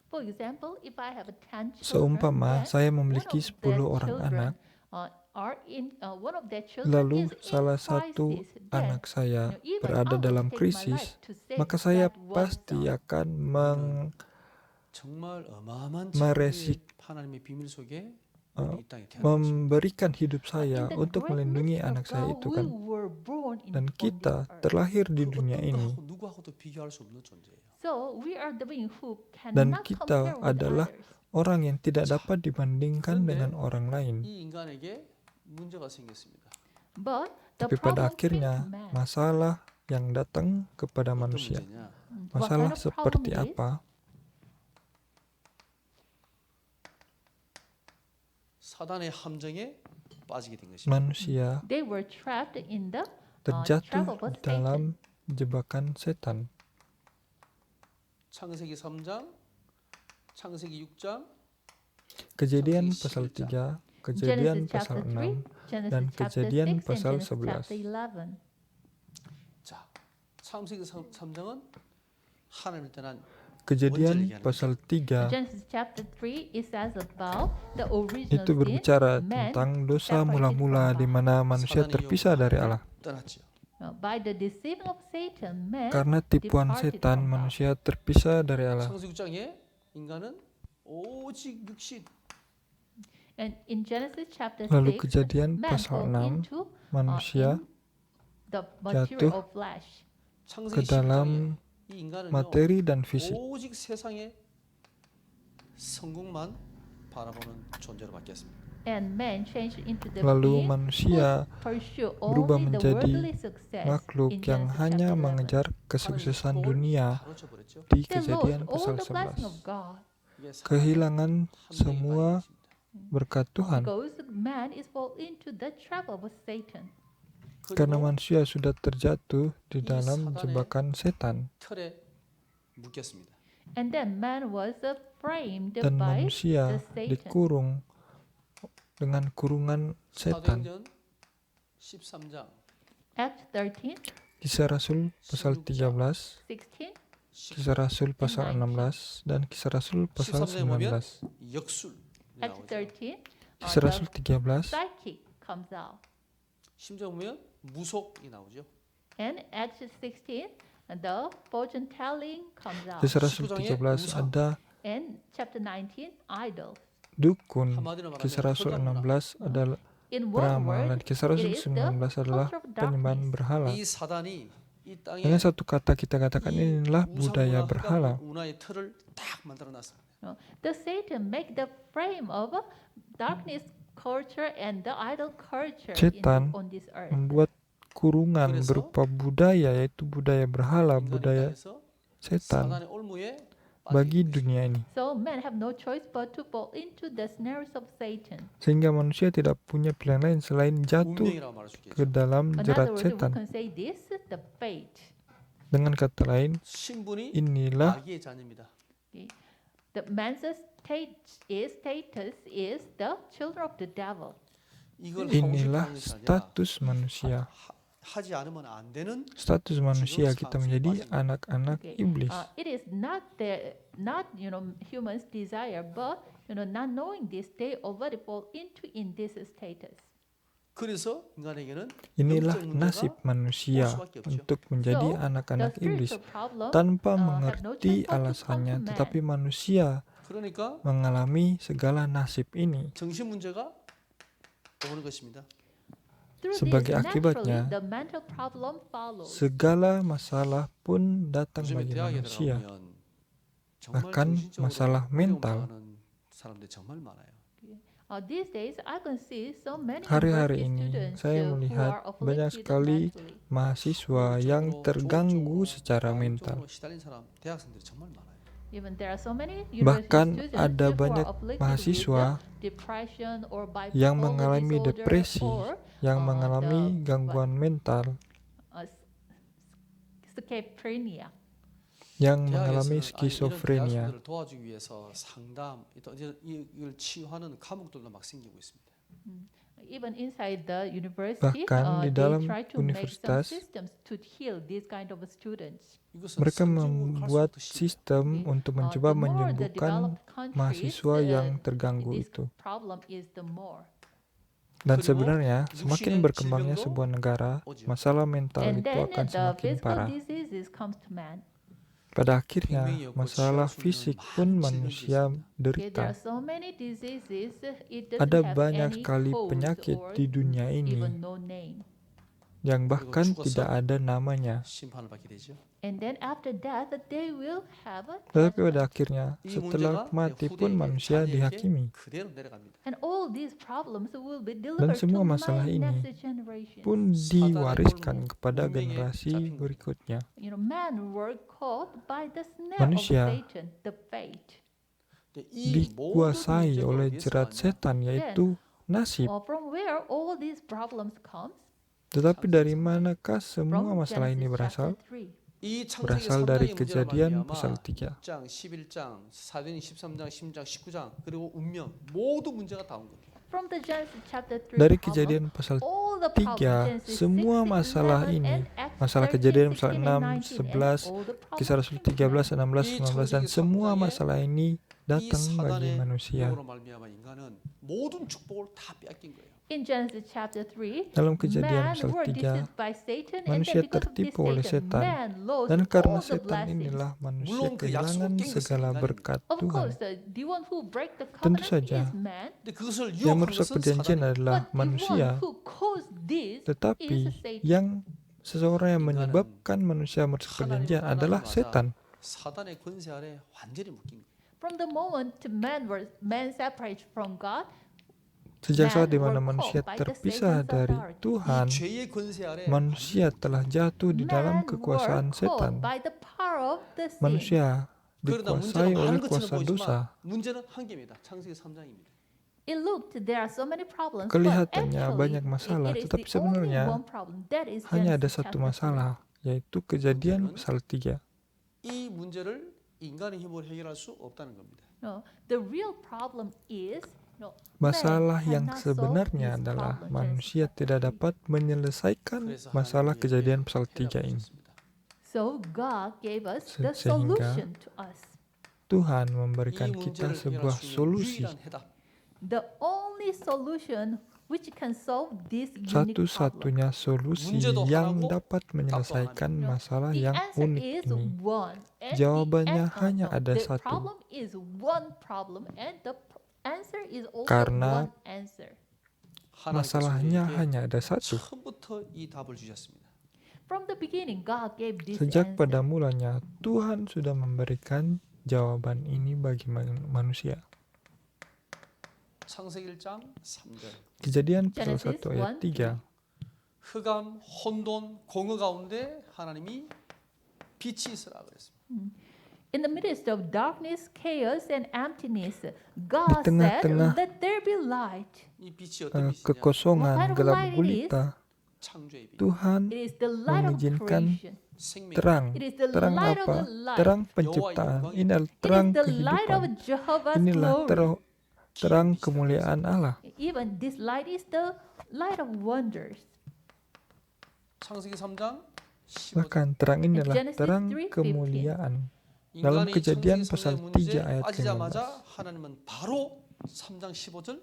S3: For example, if I have 10 children,
S1: Seumpama
S3: then
S1: saya
S3: one
S1: memiliki
S3: of
S1: 10
S3: the
S1: orang
S3: children,
S1: anak,
S3: one of their children
S1: lalu
S3: is in
S1: salah satu
S3: crisis, then
S1: anak saya
S3: even
S1: berada
S3: I would
S1: dalam
S3: take my
S1: krisis,
S3: life to save
S1: maka saya
S3: that one
S1: pasti
S3: son.
S1: akan
S2: 정말 어마어마한
S1: meresik-
S2: 차원의 하나님의 비밀 속에
S1: uh,
S2: 우리 이 땅에 태어난 것입니다.
S1: memberikan hidup
S3: In
S1: saya
S3: the
S1: untuk
S3: great
S1: melindungi
S3: mystery of
S1: anak saya
S3: God,
S1: itu
S3: we
S1: kan.
S3: were born
S1: Dan
S3: on
S1: kita
S3: this earth.
S1: terlahir di
S2: 그
S1: dunia
S2: 어떤
S1: ini.
S2: 것하고 누구하고도 비교할 수 없는 존재예요.
S3: So we are the being who
S1: Dan
S3: cannot
S1: kita
S3: compare with
S1: adalah
S3: others.
S1: orang yang tidak
S2: 자,
S1: dapat dibandingkan
S2: 그런데
S1: dengan orang lain.
S2: 이 인간에게 문제가 생겼습니다.
S3: But the
S1: Tapi pada
S3: problem
S1: akhirnya
S3: faced man.
S1: masalah yang datang kepada
S2: 어떤
S1: manusia.
S2: 문제냐?
S3: What
S1: Masalah
S3: kind of
S1: seperti
S3: problem it is?
S1: apa?
S2: 사단의 함정에 빠지게 된 것입니다.
S1: Manusia
S3: They were trapped in the
S1: terjatuh
S3: trap of
S1: di dalam jebakan setan.
S2: 창세기 3장, 창세기 6장,
S1: Kejadian
S2: Sampai
S1: pasal
S2: 11.
S1: 3, Kejadian
S3: Genesis chapter
S1: pasal
S3: 3,
S1: 6,
S3: Genesis
S1: dan
S3: chapter
S1: Kejadian
S3: 6, and
S1: pasal
S3: Genesis chapter
S1: 11.
S3: 11.
S2: 자, 창세기 3장은 하나님을 떠난
S1: Kejadian pasal 3
S3: Genesis chapter 3 it says about the original
S1: itu
S3: sin,
S1: berbicara
S3: man
S1: tentang dosa
S3: separated
S1: mula-mula
S3: from
S1: di
S3: God.
S1: mana manusia
S2: 사단의
S1: terpisah
S2: 유혹으로
S1: dari Allah.
S2: 떠났죠.
S3: By the deceiving of Satan, man
S1: Karena tipuan
S3: departed
S1: setan,
S3: from God.
S1: manusia terpisah dari Allah.
S2: 창세기 6장에 인간은 오직 육신,
S3: And in Genesis chapter
S1: Lalu
S3: 6,
S1: Kejadian
S3: man
S1: pasal
S3: fell
S1: 6,
S3: into
S1: manusia
S3: in the
S1: jatuh
S3: material of flesh.
S1: ke
S2: 창세기 10장에
S1: dalam
S2: 이 인간은요
S1: materi dan fisik.
S2: 오직 세상의 성공만 바라보는 존재로 바뀌었습니다.
S3: And man changed into the
S1: Lalu
S3: being
S1: manusia
S3: who pursue
S1: berubah
S3: only the
S1: menjadi
S3: worldly success
S1: makhluk
S3: in
S1: yang
S3: Genesis
S1: hanya
S3: chapter 11.
S1: mengejar kesuksesan dunia
S2: 가로쳐버렸죠.
S1: di
S3: They
S1: Kejadian
S3: lost all
S1: pasal
S3: the blessing of
S1: 11.
S3: God
S2: 이게 사단의
S1: Kehilangan
S2: 함정에
S1: semua
S2: 빠진 것입니다.
S1: berkat Tuhan.
S3: because man is fall into the trap of Satan.
S1: Karena
S2: 그리고
S1: manusia sudah terjatuh di dalam
S2: 사단의
S1: jebakan setan.
S2: 틀에 묶였습니다.
S3: And then man was framed
S1: Dan
S3: by
S1: manusia
S3: the Satan.
S1: dikurung dengan kurungan setan.
S2: 사도행전 13장,
S3: Acts 13,
S1: Kisah Rasul pasal 13,
S3: 16,
S1: Kisah Rasul pasal 16, dan Kisah Rasul pasal
S2: 13장에 보면
S1: 19.
S2: 역술
S3: Acts
S2: 나오죠.
S3: 13,
S1: Kisah Rasul
S3: the
S1: 13,
S3: psychic comes out.
S2: 심지어 보면 무속이 나오죠.
S3: And Acts 16, the fortune telling comes out.
S1: Kisah Rasul
S2: 19장에
S1: 13 ada
S3: And chapter 19, idols.
S1: dukun.
S2: 한마디로
S1: Kisah
S2: 말하면
S1: Rasul
S2: 흑암문화.
S1: 16 adalah
S3: In one
S1: beramal, dan
S3: word,
S1: Kisah Rasul
S3: it is the
S1: 19 adalah
S3: culture of
S1: penyembahan
S3: darkness.
S1: berhala.
S2: 이 사단이 이 땅에
S1: Dengan satu kata kita katakan
S2: 이
S1: inilah budaya
S2: 우상문화,
S1: berhala.
S2: 흑암 문화의 틀을 딱 만들어놨습니다.
S3: The Satan make the frame of darkness culture and the idol culture
S1: Setan
S3: on this earth.
S1: Membuat kurungan
S2: 그래서
S1: berupa budaya, yaitu budaya berhala,
S2: 인간의
S1: budaya
S2: 땅에서
S1: setan
S2: 사단의 올무에
S1: bagi
S2: 빠지게
S1: dunia ini.
S3: So men have no choice but to fall into the snares of Satan.
S1: Sehingga manusia tidak punya pilihan lain selain jatuh
S2: 운명이라고 말할 수
S1: ke
S2: 있겠죠.
S1: dalam
S3: Another
S1: jerat
S3: word we
S1: setan.
S3: can say this the fate.
S1: Dengan kata lain,
S2: 신분이
S1: inilah
S2: 마귀의 자녀입니다.
S3: The man's status is the children of the devil.
S2: 이걸 하고
S1: inilah
S2: 싶어 하는 것이 아니라
S1: status manusia.
S2: 하지 않으면 안 되는
S1: Status manusia kita menjadi anak-anak
S3: Okay.
S1: iblis.
S3: It is not humans' desire, but not knowing this, they already fall into in this status.
S2: 그래서 인간에게는
S1: Inilah
S2: 영적 문제가
S1: nasib manusia
S2: 수밖에 없죠.
S1: untuk menjadi
S3: So,
S1: anak-anak
S3: the
S1: iblis.
S3: spiritual problem
S1: Tanpa
S3: have no
S1: mengerti
S3: choice but to come
S1: alasannya,
S3: to man.
S1: tetapi manusia
S2: 그러니까
S1: mengalami segala nasib ini.
S2: 정신 문제가 오는 것입니다.
S3: Through
S1: Sebagai
S3: this,
S1: akibatnya,
S3: naturally, the mental problem follows.
S1: Segala masalah pun datang
S2: 요즘에
S1: bagi
S2: 대학에
S1: manusia.
S2: 들어가면 정말
S1: Bahkan
S2: 정신적으로
S1: masalah
S2: 어려움
S1: mental.
S2: 당하는 사람들이 정말 많아요.
S3: These days, I can see so many
S1: Hari-hari
S3: university
S1: ini,
S3: students
S1: saya
S3: who
S1: melihat
S3: are
S1: banyak
S3: afflicted
S1: sekali
S3: mentally.
S1: mahasiswa yang terganggu secara mental.
S2: 쪽으로 시달린 사람, 대학생들이 정말 많아요.
S3: Even there are so many
S1: Bahkan
S3: university students
S1: ada
S3: who
S1: banyak
S3: are afflicted
S1: mahasiswa
S3: with the depression or bipolar
S1: yang mengalami
S3: disorder
S1: depresi,
S3: or
S1: yang mengalami
S3: the
S1: gangguan mental,
S3: schizophrenia.
S1: yang
S2: 대학에서는
S1: mengalami
S2: 이런
S1: skizofrenia.
S2: 대학생들을 도와주기 위해서 상담, 이걸 치유하는 과목들도 막 생기고 있습니다.
S3: Even inside the university,
S1: Bahkan di
S3: they
S1: dalam
S3: try to make some
S1: universitas,
S3: systems to heal these kind of students.
S2: 이것은
S1: mereka
S2: 성공을 할수
S1: membuat
S2: 없듯이
S1: sistem
S3: Okay.
S1: untuk
S3: The
S1: mencoba
S3: more the
S1: menyembuhkan
S3: developed countries,
S1: mahasiswa yang terganggu
S3: this
S1: itu.
S3: problem is the more.
S1: Dan
S2: 그리고
S1: sebenarnya, semakin
S2: 육신의
S1: berkembangnya
S2: 질병도
S1: sebuah negara,
S2: 오지요.
S1: masalah mental
S3: And
S1: itu
S3: then
S1: akan
S3: the
S1: semakin
S3: physical
S1: parah.
S3: diseases comes to man.
S1: Pada akhirnya,
S2: 생명이 없고
S1: masalah
S2: 치유할 수 없는
S1: fisik pun
S2: 많은 질병들이
S1: manusia
S2: 있습니다.
S3: Okay, there are
S1: derita.
S3: so many diseases. It doesn't
S1: Ada
S3: have
S1: banyak
S3: any
S1: sekali
S3: cause
S1: penyakit
S3: or
S1: di dunia ini
S3: even no name.
S1: yang
S2: 그리고
S1: bahkan
S2: 죽어서
S1: tidak ada namanya.
S2: 심판을 받게 되죠.
S3: And then after death, they will have a
S1: Tetapi pada
S3: judgment.
S1: akhirnya,
S2: 이
S1: setelah
S2: 문제가
S1: mati pun
S2: 후대에게
S1: manusia
S2: 자녀에게
S1: dihakimi.
S2: 그대로 내려갑니다.
S3: And all these problems will be
S1: Dan
S3: delivered to
S1: semua
S3: my
S1: masalah ini
S3: next generation.
S1: pun
S2: 사단의
S1: diwariskan
S2: 홀목,
S1: kepada
S2: 운명에
S1: generasi
S2: 잡힌 겁니다.
S1: berikutnya.
S3: You know, men were caught by the snare
S1: Manusia
S3: of Satan, the fate.
S2: 근데 이 모든
S1: Dikuasai
S2: 문제가
S1: oleh
S2: 어디에서
S1: jerat
S2: 나왔냐?
S1: setan, yaitu nasib.
S3: From where all these problems comes?
S1: Tetapi dari manakah semua
S3: From
S1: masalah ini
S3: Genesis
S1: berasal?
S3: chapter 3.
S2: 이 창세기
S1: berasal dari
S2: 3장의 문제로
S1: Kejadian
S2: 말미암아
S1: pasal 3.
S2: 6장, 11장, 사도행 13장, 16장, 19장 그리고 운명 모두 문제가 다 온 거예요.
S3: From the Genesis chapter 3
S1: Dari
S3: problem,
S1: Kejadian pasal
S3: all the
S1: 3,
S3: problems, Genesis
S1: semua
S3: 6,
S1: masalah
S3: 11,
S1: ini,
S3: and Acts
S1: masalah
S3: 13,
S1: Kejadian pasal
S3: 16,
S1: 6,
S3: and 19,
S1: 11,
S3: and all the problems
S1: Kisah Rasul
S3: came to man.
S1: 13, 16, 19, dan semua masalah ini
S2: 이
S1: datang bagi
S2: 사단의
S1: manusia.
S2: 능력으로 말미암아 인간은 모든 축복을 다 빼앗긴 거예요.
S3: In Genesis chapter 3,
S1: Dalam Kejadian
S3: man
S1: pasal
S3: were
S1: 3,
S3: deceived by Satan, and
S1: manusia
S3: then because of this
S1: tertipu oleh
S3: Satan,
S1: setan,
S3: man lost
S1: dan karena
S3: all the
S1: setan
S3: blessings.
S1: inilah manusia
S2: 물론 그
S1: kehilangan
S2: 약속을 깬 것은
S1: segala
S2: 인간입니다.
S1: berkat
S3: Of
S1: Tuhan.
S3: course, the one who break the
S1: Tentu
S3: covenant
S1: saja.
S3: is man,
S2: 근데 그것을
S1: Yang
S2: 유혹한
S1: merusak
S2: 것은
S1: perjanjian
S2: 사단이에요.
S1: adalah
S3: but the one
S1: manusia,
S3: who caused this
S1: tetapi
S3: is Satan.
S1: yang seseorang yang
S2: 인간은
S1: menyebabkan manusia merusak perjanjian adalah setan.
S2: 사단의 권세 아래 완전히 묶인 거예요.
S3: From the moment man separates from God,
S1: Sejak saat
S3: man
S1: di mana
S3: were
S1: manusia
S3: caught by the
S1: terpisah
S3: Satan's
S1: dari
S3: authority.
S1: Tuhan,
S2: 이 죄의 권세 아래
S1: manusia telah jatuh di dalam
S3: Man
S1: kekuasaan
S3: were caught
S1: setan.
S3: by the power of the sin.
S1: Manusia
S2: 그러나 문제가
S1: dikuasai oleh
S2: 많은 것처럼
S1: kuasa dosa.
S2: 보이지만 문제는 한 개입니다. 창세기 3장입니다.
S3: It looked there are so many problems, but
S1: Kelihatannya
S3: actually
S1: banyak masalah,
S3: it is
S1: tetapi
S3: the only
S1: sebenarnya
S3: one problem. That is
S1: hanya ada
S3: Genesis
S1: satu
S3: chapter 3.
S1: masalah, yaitu Kejadian pasal 3.
S2: 이 문제를 인간의 힘으로 해결할 수 없다는 겁니다.
S3: No, the real problem is
S1: Masalah
S3: man
S1: yang
S3: cannot solve
S1: sebenarnya
S3: this
S1: adalah
S3: problem,
S1: manusia
S3: Genesis
S1: tidak
S3: 3.
S1: dapat menyelesaikan
S2: 그래서
S1: masalah
S2: 하나님이
S1: Kejadian pasal
S2: 해답을
S1: 3 ini.
S2: 주셨습니다.
S3: So God gave us the
S1: Sehingga
S3: solution to us.
S1: Tuhan
S2: 이
S1: memberikan kita
S2: 문제를 해결할
S1: sebuah
S2: 수 있는
S1: solusi,
S2: 유일한 해답.
S3: The only solution which can solve this unique problem.
S1: satu-satunya solusi
S2: 문제도
S1: yang
S2: 하나고
S1: dapat menyelesaikan
S3: No,
S1: masalah
S3: the
S1: yang
S3: answer
S1: unik
S3: is
S1: ini.
S3: one. And
S1: Jawabannya
S3: the
S1: hanya ada
S3: the
S1: satu.
S3: problem is one problem, and the answer is also
S1: Karena
S3: one answer.
S1: Masalahnya
S2: 하나님께서
S1: hanya ada satu.
S2: 처음부터 이 답을 주셨습니다.
S3: From the beginning, God gave this
S1: Sejak
S3: answer.
S1: pada mulanya, Tuhan sudah memberikan jawaban ini bagi manusia.
S2: 창세기 1장 3절.
S1: Kejadian pasal
S3: Genesis
S1: 1 ayat 3.
S2: 흑암, 혼돈, 공허 가운데 하나님이 빛이 있으라 그랬습니다.
S3: In the midst of darkness, chaos, and emptiness, God said,
S1: tengah-tengah,
S3: "Let there be light."
S2: 이 빛이 어떤 빛이냐?
S1: Kekosongan,
S3: What kind of
S1: gelap
S3: light it
S1: gulita,
S2: 창조의 빛.
S1: Tuhan
S3: It is the light of
S1: mengizinkan
S3: creation.
S2: 생명.
S1: terang.
S3: It is the
S1: Terang
S3: light of
S1: apa?
S3: the light.
S1: Terang penciptaan. Ini adalah
S3: It
S1: terang
S3: is the light of
S1: kehidupan.
S3: Jehovah's
S1: Inilah
S3: glory.
S1: terang kemuliaan Allah.
S3: Even this light is the light of wonders.
S2: 창세기 3장 15절.
S1: Bahkan terang ini adalah
S3: Genesis
S1: terang
S3: 3:15.
S1: kemuliaan. Dalam
S2: 인간이
S1: Kejadian
S2: 창세기
S1: pasal
S2: 3장의 문제에
S1: 3 ayat
S2: 빠지자마자
S1: ke-15.
S2: 하나님은 바로 3장 15절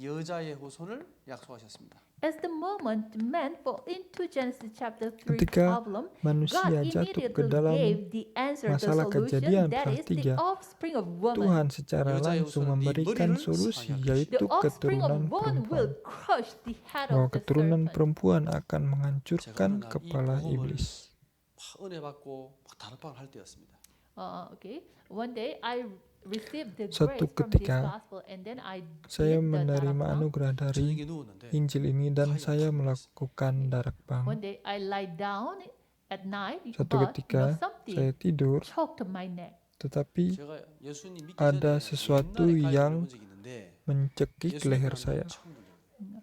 S2: 여자의 후손을 약속하셨습니다.
S3: As the moment man fall into Genesis chapter 3
S1: Ketika
S3: problem,
S1: manusia
S3: God
S1: jatuh ke
S3: immediately
S1: dalam
S3: gave the answer, the
S1: masalah
S3: solution,
S1: Kejadian
S3: that
S1: pasal
S3: is the
S1: 3,
S3: offspring of woman.
S1: Tuhan secara
S2: 여자의
S1: langsung
S2: 후손은 네
S1: memberikan
S2: 머리를
S1: solusi,
S2: 상하게
S1: yaitu
S3: The offspring
S1: keturunan
S3: of woman will
S1: perempuan.
S3: crush the head
S1: Bahwa
S3: of the
S1: keturunan
S3: serpent.
S1: perempuan akan menghancurkan
S2: 제가
S1: kepala
S2: 이 복음을
S1: iblis.
S2: 막 은혜 받고 막 다락방을 할 때였습니다.
S3: Okay. One day I received the
S1: Suatu
S3: grace from this
S1: ketika,
S3: gospel, and then I
S1: Saya
S3: did the
S1: menerima
S3: darakbang.
S1: anugerah dari
S2: 저녁에 누웠는데
S1: Injil ini dan saya melakukan darakbang.
S3: One day I lie down at night,
S1: Suatu
S3: but
S1: ketika
S3: something
S1: saya tidur,
S3: choked my neck.
S1: tetapi
S2: 제가 예수님 믿기
S1: ada
S2: 전에
S1: sesuatu
S2: 옛날에
S1: yang
S2: 가입을 해본 적이 있는데
S1: mencekik leher saya.
S2: 처음 들려요.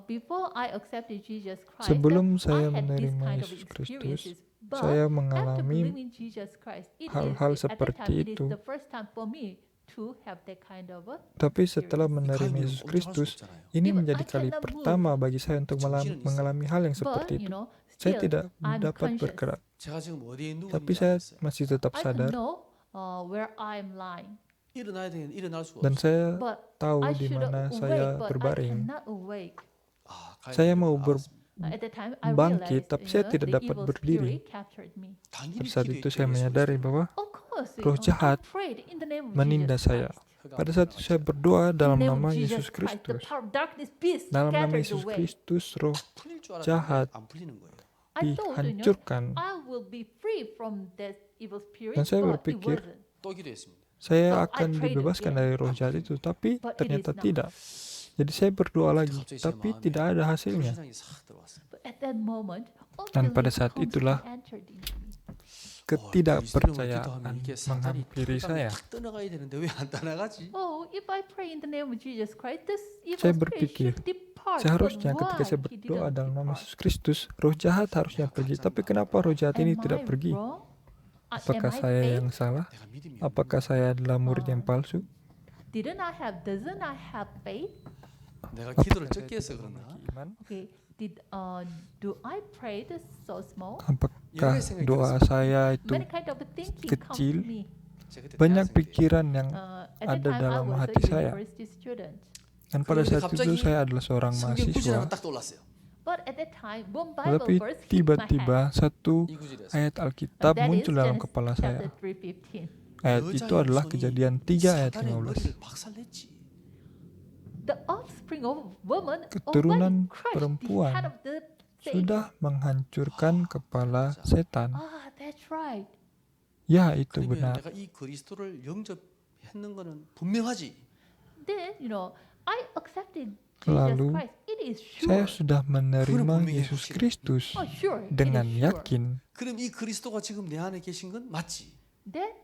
S3: Before I accepted Jesus Christ,
S1: Sebelum
S3: I
S1: saya
S3: had this
S1: menerima
S3: kind of
S1: Yesus Kristus,
S3: experiences. But
S1: saya
S3: after
S1: mengalami
S3: believing Jesus Christ,
S1: hal-hal
S3: at that
S1: seperti
S3: time, it is
S1: itu.
S3: the first time for me to have that kind of a
S1: Tapi setelah menerima
S2: 가입을
S1: Yesus
S2: 엄청 할 수
S1: Kristus,
S2: 있잖아요.
S1: ini
S3: Even
S1: menjadi
S3: I
S1: kali
S3: cannot
S1: pertama bagi saya untuk
S2: 정신은 있어요.
S1: mengalami hal yang
S3: but
S1: seperti itu. Saya
S3: still
S1: tidak
S3: I'm
S1: dapat
S3: conscious.
S1: bergerak,
S2: 제가 지금 어디에
S1: tapi
S2: 누웠는지
S1: saya
S2: 알았어요.
S1: masih tetap
S3: I
S1: sadar
S3: know where I'm lying.
S2: 일어나야 되는데 일어날 수가
S1: Dan
S2: 없어요.
S1: saya
S3: But
S1: tahu
S3: I
S1: di
S3: should
S1: mana
S3: awake,
S1: saya
S3: but I
S1: berbaring.
S3: cannot awake.
S2: 가야
S1: Saya
S2: 되는
S1: mau
S2: 걸 알았습니다.
S3: At that time, I
S1: bangkit,
S3: realized,
S1: tapi saya tidak
S3: the
S1: dapat
S3: evil
S1: berdiri.
S3: spirit captured me.
S2: 당연히
S1: Pada saat itu saya
S2: 기도했죠.
S1: menyadari bahwa
S3: Of course,
S1: roh jahat
S3: I prayed in the name of
S1: menindas
S3: Jesus
S1: saya.
S3: Christ.
S1: Pada saat itu saya berdoa
S3: In
S1: dalam
S3: the name
S1: nama
S3: of
S1: Yesus
S3: Jesus Christ, the
S1: Kristus.
S3: power of darkness be
S1: Dalam nama
S3: scattered
S1: Yesus
S3: away.
S1: Kristus, roh
S2: 풀릴 줄 알았는데
S1: jahat
S2: 안 풀리는 거예요.
S3: I thought,
S1: dihancurkan.
S3: I will be free from that evil spirit,
S1: Dan saya
S3: but it
S1: berpikir,
S3: wasn't.
S2: 또 기도했습니다.
S1: Saya
S3: So, I
S1: akan
S3: prayed
S1: dibebaskan
S3: again.
S1: dari roh jahat itu, tapi
S3: But it
S1: ternyata
S3: is not.
S1: tidak. Jadi saya berdoa lagi,
S2: 갑자기 제
S1: tapi
S2: 마음에
S1: tidak ada hasilnya.
S2: 불신앙이 싹 들어왔어요.
S3: But at that moment,
S1: Dan pada
S3: unbelief
S1: saat
S3: comes
S1: itulah
S3: and entered into me.
S1: ketidakpercayaan
S2: 기도하면 이게
S1: menghampiri
S2: 사단이
S1: saya.
S2: 탁 떠나가야 되는데 왜 안 떠나가지?
S3: Oh, if I pray in the name of Jesus Christ, this evil
S1: Saya
S3: spirit
S1: berpikir,
S3: should depart.
S1: Seharusnya
S3: But
S1: ketika
S3: why
S1: saya
S3: he
S1: berdoa
S3: didn't
S1: dalam nama
S3: depart?
S1: Yesus Kristus, roh jahat harusnya pergi. Tapi kenapa roh jahat ini
S3: Am
S1: tidak
S3: I
S1: pergi?
S3: wrong?
S1: Apakah
S3: Am I
S1: saya
S3: fake?
S1: yang salah?
S2: 내가 믿음이
S1: Apakah saya adalah murid yang palsu?
S3: Doesn't I have faith?
S2: 내가
S1: Apakah
S2: 기도를
S1: saya
S2: 적게 해서
S1: tidak
S2: 그러나?
S1: memiliki iman?
S3: Okay. Do I pray this so small?
S1: Apakah doa saya itu
S3: Many kind of thinking
S1: kecil?
S3: comes to me.
S2: 제가 그때
S1: Banyak
S2: 대학생 때
S1: pikiran yang
S3: At that
S1: ada
S3: time, I
S1: dalam
S3: was
S1: hati
S3: a
S1: saya.
S3: university student.
S1: Dan pada
S2: 그런데
S1: saat
S2: 갑자기
S1: itu saya adalah seorang
S2: 성경 구절
S1: mahasiswa.
S2: 하나 딱 떠올랐어요.
S3: But at that time, one Bible
S1: Tetapi
S3: verse hit my
S1: tiba-tiba
S3: head.
S1: satu
S2: 이 구절이었어요.
S1: ayat Alkitab
S3: That is
S1: muncul dalam
S3: Genesis
S1: kepala
S3: chapter
S1: saya.
S3: 3:15.
S1: Ayat itu adalah Kejadian 3 ayat
S2: 사단의
S1: 15.
S2: 머리를 박살냈지.
S3: The offspring of woman
S1: Keturunan
S3: already crushed
S1: perempuan
S3: the head of the Satan.
S1: Sudah menghancurkan kepala setan.
S3: That's right.
S1: Ya, itu
S2: 그러면
S1: benar.
S2: 내가 이 그리스도를 영접했는 거는 분명하지.
S3: Then, I accepted Jesus
S1: Lalu,
S3: Christ. It is
S1: Saya
S3: sure.
S1: sudah menerima
S2: 분명히
S1: Yesus
S2: 확실해.
S1: Kristus
S3: Oh, sure. It
S1: dengan
S3: is sure.
S1: yakin.
S2: 그럼 이 그리스도가 지금 내 안에 계신 건 맞지?
S3: Then,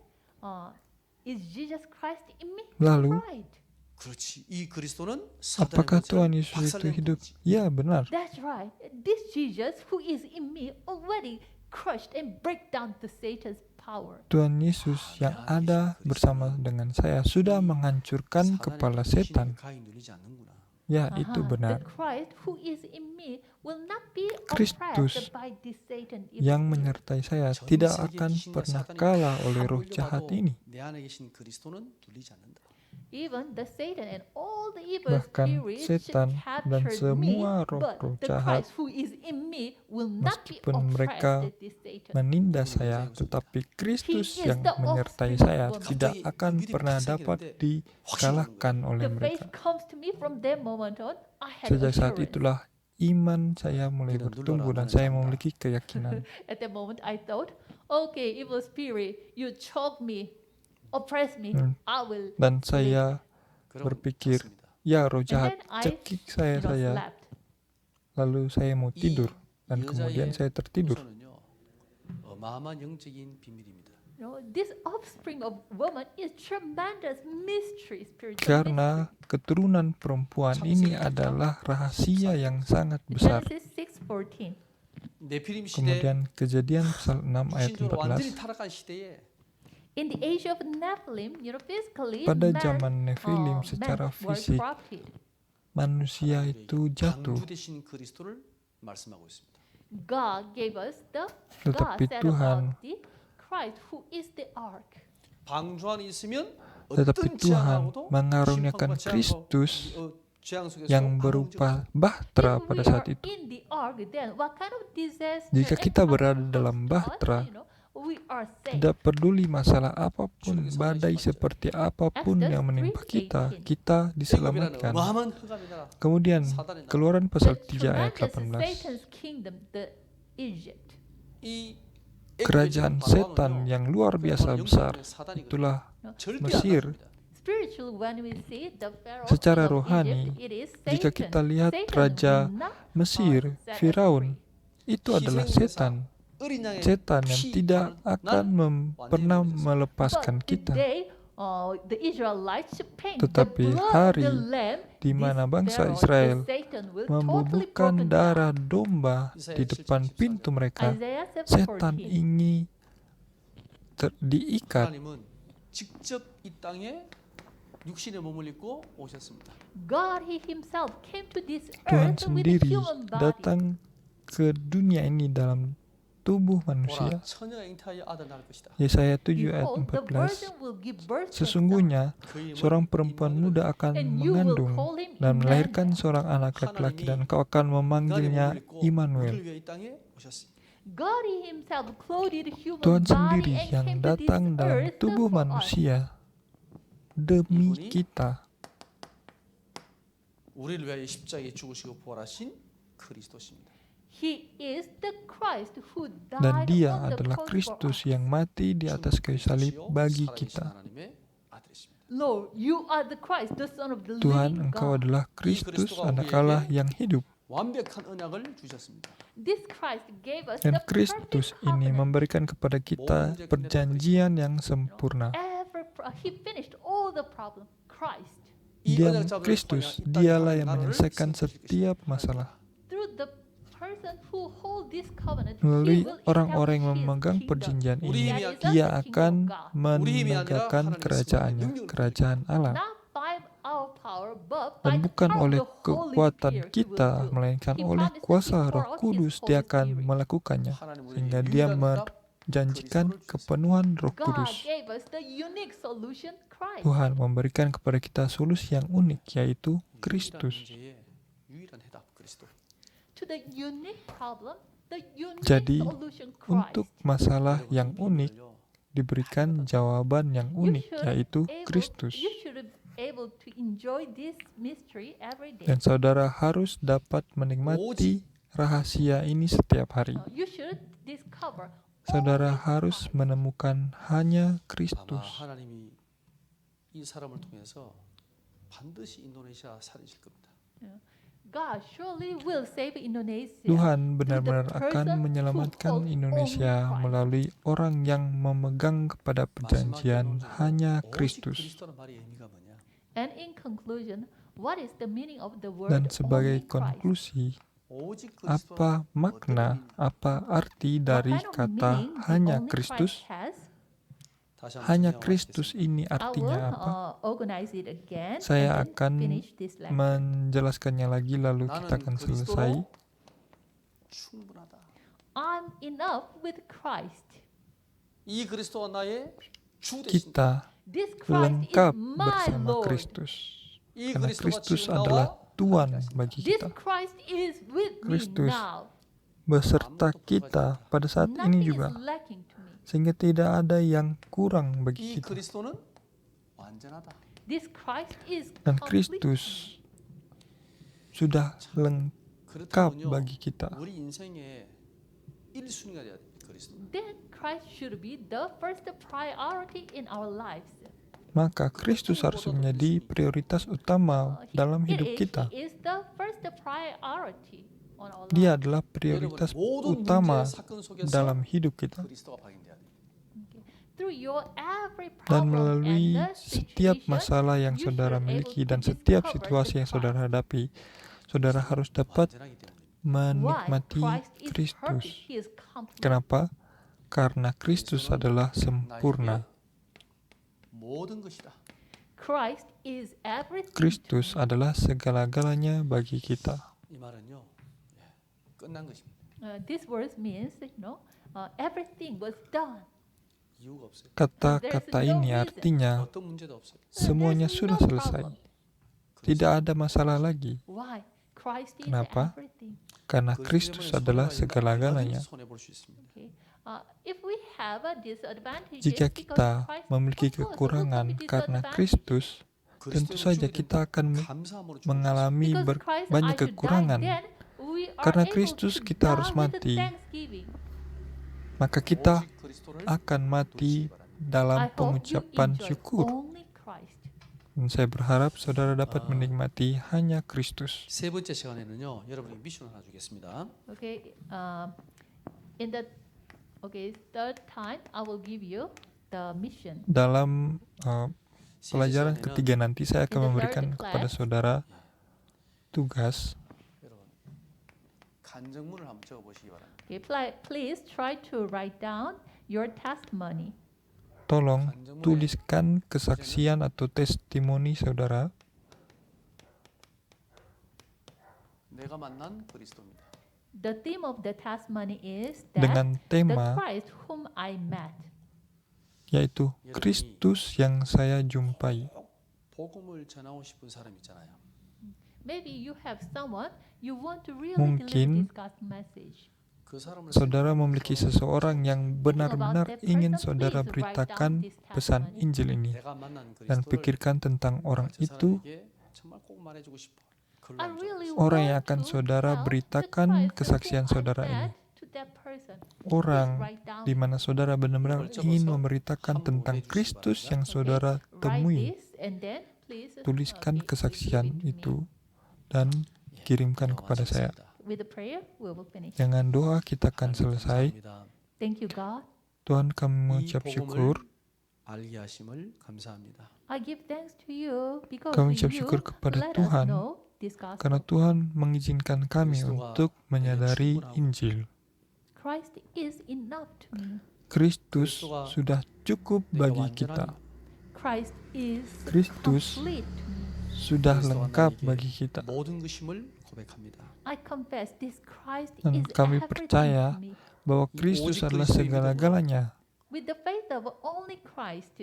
S3: is Jesus Christ in me?
S1: Lalu,
S3: Right.
S2: 그렇지. 이 그리스도는
S1: apakah
S2: 사단의
S1: Tuhan
S2: 머리를
S1: Yesus itu
S2: 박살낸
S1: hidup?
S2: 거지.
S1: Ya, benar.
S3: That's right. This Jesus who is in me already crushed and break down the Satan's power.
S1: Tuhan Yesus yang ada bersama dengan saya sudah menghancurkan kepala setan.
S2: 가히 눌리지 않는구나.
S1: Ya, itu
S3: The
S1: benar.
S3: Christ who is in me will not be
S1: Kristus
S3: oppressed by this Satan evil
S1: Yang
S3: spirit.
S1: menyertai saya
S2: 전
S1: tidak
S2: 세계
S1: akan
S2: 귀신과
S1: pernah
S2: 사단이
S1: kalah
S2: 다
S1: oleh roh
S2: 몰려봐도
S1: jahat ini.
S2: 내 안에 계신 그리스도는 눌리지 않는다.
S3: Even the Satan and all the evil
S1: Bahkan
S3: spirits
S1: setan dan
S3: captured
S1: semua
S3: me,
S1: roh-roh
S3: but the
S1: jahat,
S3: Christ who is in me will not be
S1: meskipun mereka
S3: oppressed by this Satan.
S1: menindas saya, tetapi Kristus
S3: He is
S1: yang
S3: the
S1: menyertai
S3: offspring
S1: saya
S3: of woman.
S1: tidak akan
S2: 갑자기
S1: pernah
S2: 믿음이
S1: dapat
S2: 생기는데
S1: dikalahkan oleh
S3: The faith
S1: mereka.
S3: comes to me from that moment on. I have
S1: Sejak saat
S3: assurance.
S1: itulah iman saya mulai
S2: Tidak
S1: bertumbuh
S2: dulu
S1: dan
S2: orang
S1: saya
S2: menanam.
S1: memiliki keyakinan.
S3: At that moment, I thought, okay, evil spirit, you choke me, oppress me, I will
S1: Dan saya
S2: 그럼
S1: berpikir,
S2: 잤습니다.
S1: ya roh
S3: And
S1: jahat
S3: then I,
S1: cekik saya.
S3: slept.
S1: Lalu saya mau tidur dan kemudian saya tertidur.
S2: 우선은요, 어마어마한 영적인 비밀입니다.
S3: This offspring of woman is tremendous mystery, spiritual
S1: Karena keturunan perempuan ini adalah rahasia yang sangat besar.
S3: mystery. Genesis 6:14.
S2: 네피림 시대
S1: Kemudian Kejadian pasal 6 ayat
S2: 귀신으로 완전히
S1: 14.
S2: 타락한 시대에
S3: In the age of Nephilim, physically,
S1: Pada
S3: man,
S1: zaman Nephilim
S3: men
S1: secara
S3: were
S1: fisik
S3: corrupted.
S1: manusia itu jatuh.
S2: 강주 되신 그리스도를 말씀하고 있습니다.
S3: God gave us God
S1: Tetapi
S3: said
S1: Tuhan-
S3: about the Christ who is the ark.
S2: 방주 안에 있으면
S1: Tetapi
S2: 어떤
S1: Tuhan
S2: 재앙하고도
S1: mengaruniakan
S2: 심판과
S1: Kristus
S2: 재앙 속에서
S1: yang
S2: 아무
S1: berupa
S2: 문제가
S1: bahtera
S3: If
S1: pada
S3: we
S1: saat
S3: are
S1: itu.
S3: in the ark, then what kind of disaster
S1: Jika
S3: and
S1: kita
S3: trouble
S1: berada
S3: comes
S1: dalam
S3: to us,
S1: bahtera,
S3: we are safe.
S1: tidak peduli masalah apapun, badai seperti apapun yang menimpa kita, kita
S2: 애굽이라는
S1: diselamatkan.
S2: 어마어마한 흑암이다.
S1: Kemudian Keluaran
S3: The
S1: pasal 3 ayat
S3: tremendous
S1: 18.
S3: Satan's kingdom, the Egypt.
S2: 이
S1: Kerajaan setan yang luar biasa besar, itulah Mesir.
S3: Spiritual, when we see the Pharaoh
S1: Secara
S3: of
S1: rohani,
S3: Egypt, it is
S1: jika
S3: Satan.
S1: kita lihat
S3: Satan
S1: Raja
S3: will not,
S1: Mesir,
S3: set us
S1: Firaun,
S3: free.
S1: itu adalah setan. Setan yang tidak akan pernah melepaskan
S3: But
S1: kita.
S3: today, the Israelites paint
S1: Tetapi
S3: the blood
S1: hari
S3: of the lamb,
S1: di mana
S3: this
S1: bangsa
S3: Pharaoh,
S1: Israel
S3: the Satan will totally
S1: membubuhkan
S3: broken
S1: darah
S3: down.
S1: domba di depan pintu mereka,
S3: Isaiah
S1: setan
S3: 7:14.
S1: ini diikat.
S2: 하나님은 직접 이 땅에 육신의 몸을 입고 오셨습니다.
S3: God He Himself came to this
S1: Tuhan
S3: earth with a
S1: sendiri
S3: human body.
S1: datang ke dunia ini dalam tubuh
S2: 보라
S1: manusia.
S2: 처녀가 잉태하여 아들 낳을 것이다.
S1: Yesaya 7 ayat
S3: Behold, the
S1: 14.
S3: virgin will give birth to a son,
S1: Sesungguhnya
S2: 그 이름은
S1: seorang perempuan
S2: 임마누엘.
S1: muda akan
S3: and you will
S1: mengandung
S3: call him
S1: dan melahirkan
S3: Emmanuel.
S1: seorang anak laki-laki dan engkau akan
S2: 인간의
S1: memanggilnya
S2: 몸을 입고
S1: Immanuel.
S2: 우리를 위해 이 땅에 오셨습니다.
S3: God Himself clothed human
S1: Tuhan
S3: body
S1: sendiri
S3: and
S1: yang
S3: came to this
S1: datang dalam
S3: earth
S1: tubuh
S3: for us.
S1: manusia demi
S2: 이분이
S1: kita.
S2: 우리를 위하여 십자가에 죽으시고 부활하신 그리스도십니다.
S3: He is the Christ who
S1: Dan
S3: died
S1: dia
S3: on the
S1: adalah
S3: cross for
S1: Kristus
S3: us.
S1: yang mati di atas kayu salib
S2: 주님이시요
S1: bagi
S2: 살아계신
S1: kita.
S2: 하나님의 아들이십니다.
S3: Lord, you are the Christ, the Son of the
S1: Tuhan,
S3: living
S1: engkau
S3: God.
S1: adalah Kristus, anak Allah yang hidup.
S2: 완벽한 언약을 주셨습니다.
S3: This Christ gave us
S1: Dan
S3: the
S1: Kristus
S3: perfect
S1: ini
S3: covenant.
S1: memberikan kepada kita perjanjian yang sempurna.
S3: He finished all the problem. Christ.
S2: 이
S1: Dia
S2: 언약 잡은
S1: Kristus,
S2: 이 땅에
S1: dialah yang
S2: 나라를
S1: menyelesaikan
S2: 세우실
S1: setiap
S2: 것입니다.
S1: masalah.
S3: Through the person who hold this covenant,
S1: Melalui
S3: he will
S1: orang-orang yang
S3: establish his
S1: memegang
S3: kingdom.
S1: perjanjian
S2: 우리
S1: ini,
S2: 힘이
S3: That is
S1: dia
S3: the
S1: akan
S3: kingdom of God.
S1: menegakkan kerajaannya, kerajaan Allah.
S3: Not by our power, but by
S1: Dan
S3: the
S1: bukan
S3: power of
S1: oleh
S3: the Holy
S1: kekuatan
S3: Spirit he will
S1: kita,
S3: do.
S1: melainkan
S3: He
S1: oleh
S3: promised to
S1: kuasa
S3: pour
S1: Roh
S3: out his
S1: Kudus
S3: Holy
S1: dia akan
S3: Spirit.
S1: melakukannya,
S2: 하나님 우리에게
S1: sehingga dia
S2: 유일한 응답
S1: menjanjikan kepenuhan Roh
S3: God
S1: Kudus.
S3: gave us the unique solution, Christ.
S1: Tuhan memberikan kepada kita solusi yang unik, yaitu
S2: 유일한
S1: Kristus.
S2: 문제의 유일한 해답 그리스도.
S3: To the unique problem, the unique
S1: Jadi,
S3: solution, Christ.
S1: untuk masalah yang unik
S2: 비밀을요,
S1: diberikan jawaban yang unik, yaitu Kristus.
S3: You should be able to enjoy this mystery every day.
S1: Dan saudara harus dapat menikmati rahasia ini setiap hari.
S3: You should discover
S1: Saudara
S3: only
S1: harus
S3: Christ.
S1: menemukan hanya
S2: 아마
S1: Kristus.
S2: 하나님이 이 사람을 통해서 반드시 인도네시아 살리실 겁니다.
S3: God surely will save Indonesia.
S1: Tuhan benar-benar
S3: person
S1: akan
S3: who
S1: menyelamatkan
S3: holds
S1: Indonesia
S3: only Christ.
S1: melalui orang yang memegang kepada perjanjian hanya
S2: 오직
S1: Kristus.
S2: 그리스도는 말의 의미가 뭐냐?
S3: And in conclusion, what is the meaning of the word
S1: Dan sebagai
S3: only Christ?
S1: konklusi,
S2: 오직
S1: apa makna, apa arti dari
S3: What kind of
S1: kata
S3: meaning the
S1: hanya
S3: only
S1: Kristus?
S3: Christ has?
S2: 다시 한번
S1: Hanya
S2: 정리하고
S1: Kristus
S2: 마치겠습니다.
S1: ini
S3: I will
S1: artinya apa?
S3: organize it again
S1: Saya
S3: and then
S1: akan
S3: finish this lecture.
S1: menjelaskannya lagi, lalu kita
S2: 나는
S1: akan selesai.
S2: 그리스도로 충분하다.
S3: I'm enough with Christ.
S2: 이 그리스도가 나의 주 되신다.
S1: Kita
S3: This Christ
S1: lengkap
S3: is my
S1: bersama
S3: Lord.
S1: Kristus.
S2: 이
S1: Karena
S2: 그리스도가
S1: Kristus
S2: 지금
S1: adalah
S2: 나와
S1: Tuhan
S2: 함께하신다.
S1: bagi
S3: This
S1: kita.
S3: Christ is with
S1: Kristus
S3: me now.
S1: Beserta kita pada saat ini
S3: Nothing
S1: juga.
S3: is lacking to me.
S1: Sehingga tidak ada yang kurang bagi
S2: 이
S1: kita.
S2: 그리스도는 완전하다.
S3: This Christ is
S1: Dan
S3: complete.
S1: Kristus sudah lengkap
S2: 그렇다면요,
S1: bagi kita.
S2: 우리 인생의 1순위가 돼야 돼. 그리스도.
S3: Then Christ should be the first priority in our lives.
S1: Maka Kristus harus menjadi prioritas utama dalam hidup kita.
S3: He is the first priority on our
S1: Dia
S3: lives.
S1: adalah prioritas
S2: 모든
S1: utama
S2: 문제 사건 속에서
S1: dalam hidup kita.
S2: 그리스도가 발견돼야 돼.
S3: Okay. Through your every
S1: Dan
S3: problem
S1: melalui
S3: and the
S1: setiap
S3: situation,
S1: masalah yang
S3: you
S1: saudara
S3: should
S1: miliki
S3: able
S1: dan
S3: to
S1: setiap
S3: discover
S1: situasi
S3: the
S1: yang saudara
S3: Christ.
S1: hadapi, saudara harus dapat
S2: 완전하기 때문에.
S1: menikmati
S3: Why? Christ is
S1: Kristus.
S3: perfect. He is complete.
S1: Kenapa? Karena Kristus adalah sempurna.
S2: 모든 것이다.
S3: Christ is everything.
S1: Kristus adalah segala-galanya bagi kita.
S2: 이 말은요, 예, 끝난 것입니다.
S3: This word means, everything was done.
S2: 이유가 없어요.
S1: Kata-kata ini artinya
S2: 어떤 문제도 없어요.
S1: semuanya
S3: There's
S1: sudah
S3: no
S1: selesai.
S3: problem.
S1: Tidak ada masalah lagi.
S3: Why? Christ is
S1: Kenapa?
S3: everything.
S1: Karena Kristus adalah segala-galanya.
S2: 손해 볼 수 있습니다.
S3: Okay. If we have a disadvantage,
S1: Jika kita memiliki kekurangan karena Kristus, tentu saja kita akan mengalami banyak kekurangan. Karena Kristus kita harus mati. Maka kita akan mati dalam pengucapan syukur. Dan saya berharap saudara dapat menikmati hanya Kristus.
S2: 세 번째 시간에는요, 여러분에게 미션을 하나 주겠습니다.
S3: Okay. In the third time, I will give you the mission.
S1: Dalam pelajaran
S2: 시즌에는
S1: ketiga nanti saya akan
S3: In the
S1: memberikan
S3: third
S1: kepada
S3: class,
S1: saudara tugas.
S2: 여러분, 간증문을 한번 적어보시기 바랍니다.
S3: Okay, please try to write down your testimony.
S1: Tolong tuliskan kesaksian atau testimoni saudara
S2: 내가 만난 그리스도입니다.
S3: The theme of the testimony is that
S1: dengan
S3: the
S1: tema
S3: Christ whom I met.
S1: yaitu Kristus yang saya jumpai.
S2: 복음을 전하고 싶은 사람 있잖아요.
S3: Maybe you have someone you want to really
S1: Mungkin
S3: deliver this gospel message.
S2: 그 사람을
S1: Saudara memiliki seseorang yang benar-benar
S3: that
S1: ingin
S3: person,
S1: saudara
S3: please write
S1: beritakan
S3: down this
S1: pesan
S3: testimony.
S1: Injil ini
S2: 내가 만난
S1: dan
S2: 그리스도를
S1: pikirkan tentang orang
S2: 저
S1: itu,
S2: 사람에게 정말 꼭 말해주고 싶어. 글로
S3: I
S2: 안
S3: really
S1: orang yang
S3: want
S1: akan
S3: to
S1: saudara
S3: tell the
S1: beritakan
S3: Christ
S1: kesaksian
S3: whom I
S1: saudara
S3: met
S1: ini.
S3: to that person.
S1: Orang
S3: Please write down
S1: di mana saudara benar-benar ingin memberitakan tentang Kristus yang saudara
S3: write
S1: temui.
S3: this and then please
S1: Tuliskan
S3: give
S1: kesaksian
S3: it to me.
S1: itu dan kirimkan
S2: 기도하고
S1: kepada saya.
S2: 마치겠습니다.
S3: With the prayer, we will finish.
S1: Dengan doa kita akan
S2: 하나님
S1: selesai.
S2: 감사합니다.
S3: Thank you, God.
S1: Tuhan, kami
S2: 이
S1: mengucap
S2: 복음을
S1: syukur.
S2: 알게 하심을 감사합니다.
S3: I give thanks to you because
S1: Kami ucap
S3: you
S1: syukur kepada
S3: let
S1: Tuhan
S3: us know this gospel.
S1: karena Tuhan mengizinkan kami
S2: Kristo가
S1: untuk menyadari
S2: 내게 충분하고
S1: Injil.
S3: Christ is enough to me.
S1: Kristus
S2: Kristo가
S1: sudah cukup
S2: 내가
S1: bagi
S2: 완전한
S1: kita.
S3: Christ is
S1: Kristus
S3: complete to me.
S1: sudah
S2: 그리스도가
S1: lengkap
S2: 나에게
S1: bagi kita.
S2: 모든 것임을 고백합니다.
S3: I confess this Christ
S1: Dan
S3: is
S1: kami
S3: everything
S1: percaya
S3: to me.
S1: Bahwa Kristus adalah segala-galanya.
S3: With the faith of only Christ,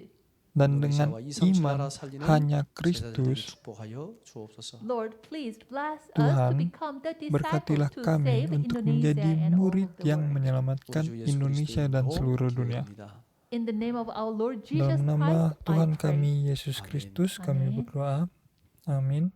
S1: Dan dengan
S2: 인도네시아와 이 성취
S1: iman
S2: 나라 살리는
S1: hanya
S2: 제자들에게
S1: Kristus,
S2: 축복하여 주옵소서.
S3: Lord, please bless us to
S1: Tuhan,
S3: become the
S1: berkatilah
S3: disciples to
S1: kami
S3: save
S1: untuk
S3: Indonesia
S1: menjadi
S3: and all
S1: murid
S3: of the
S1: yang
S3: world.
S1: menyelamatkan
S2: 우리 주 예수
S1: Indonesia
S2: 그리스도의
S1: dan
S2: 이름으로
S1: seluruh dunia.
S2: 기도합니다.
S3: In the name of our Lord Jesus
S1: Dalam nama
S3: Christ, I
S1: Tuhan
S3: pray.
S1: kami Yesus
S2: Amin.
S1: Kristus kami
S3: Amin.
S1: berdoa. Amin.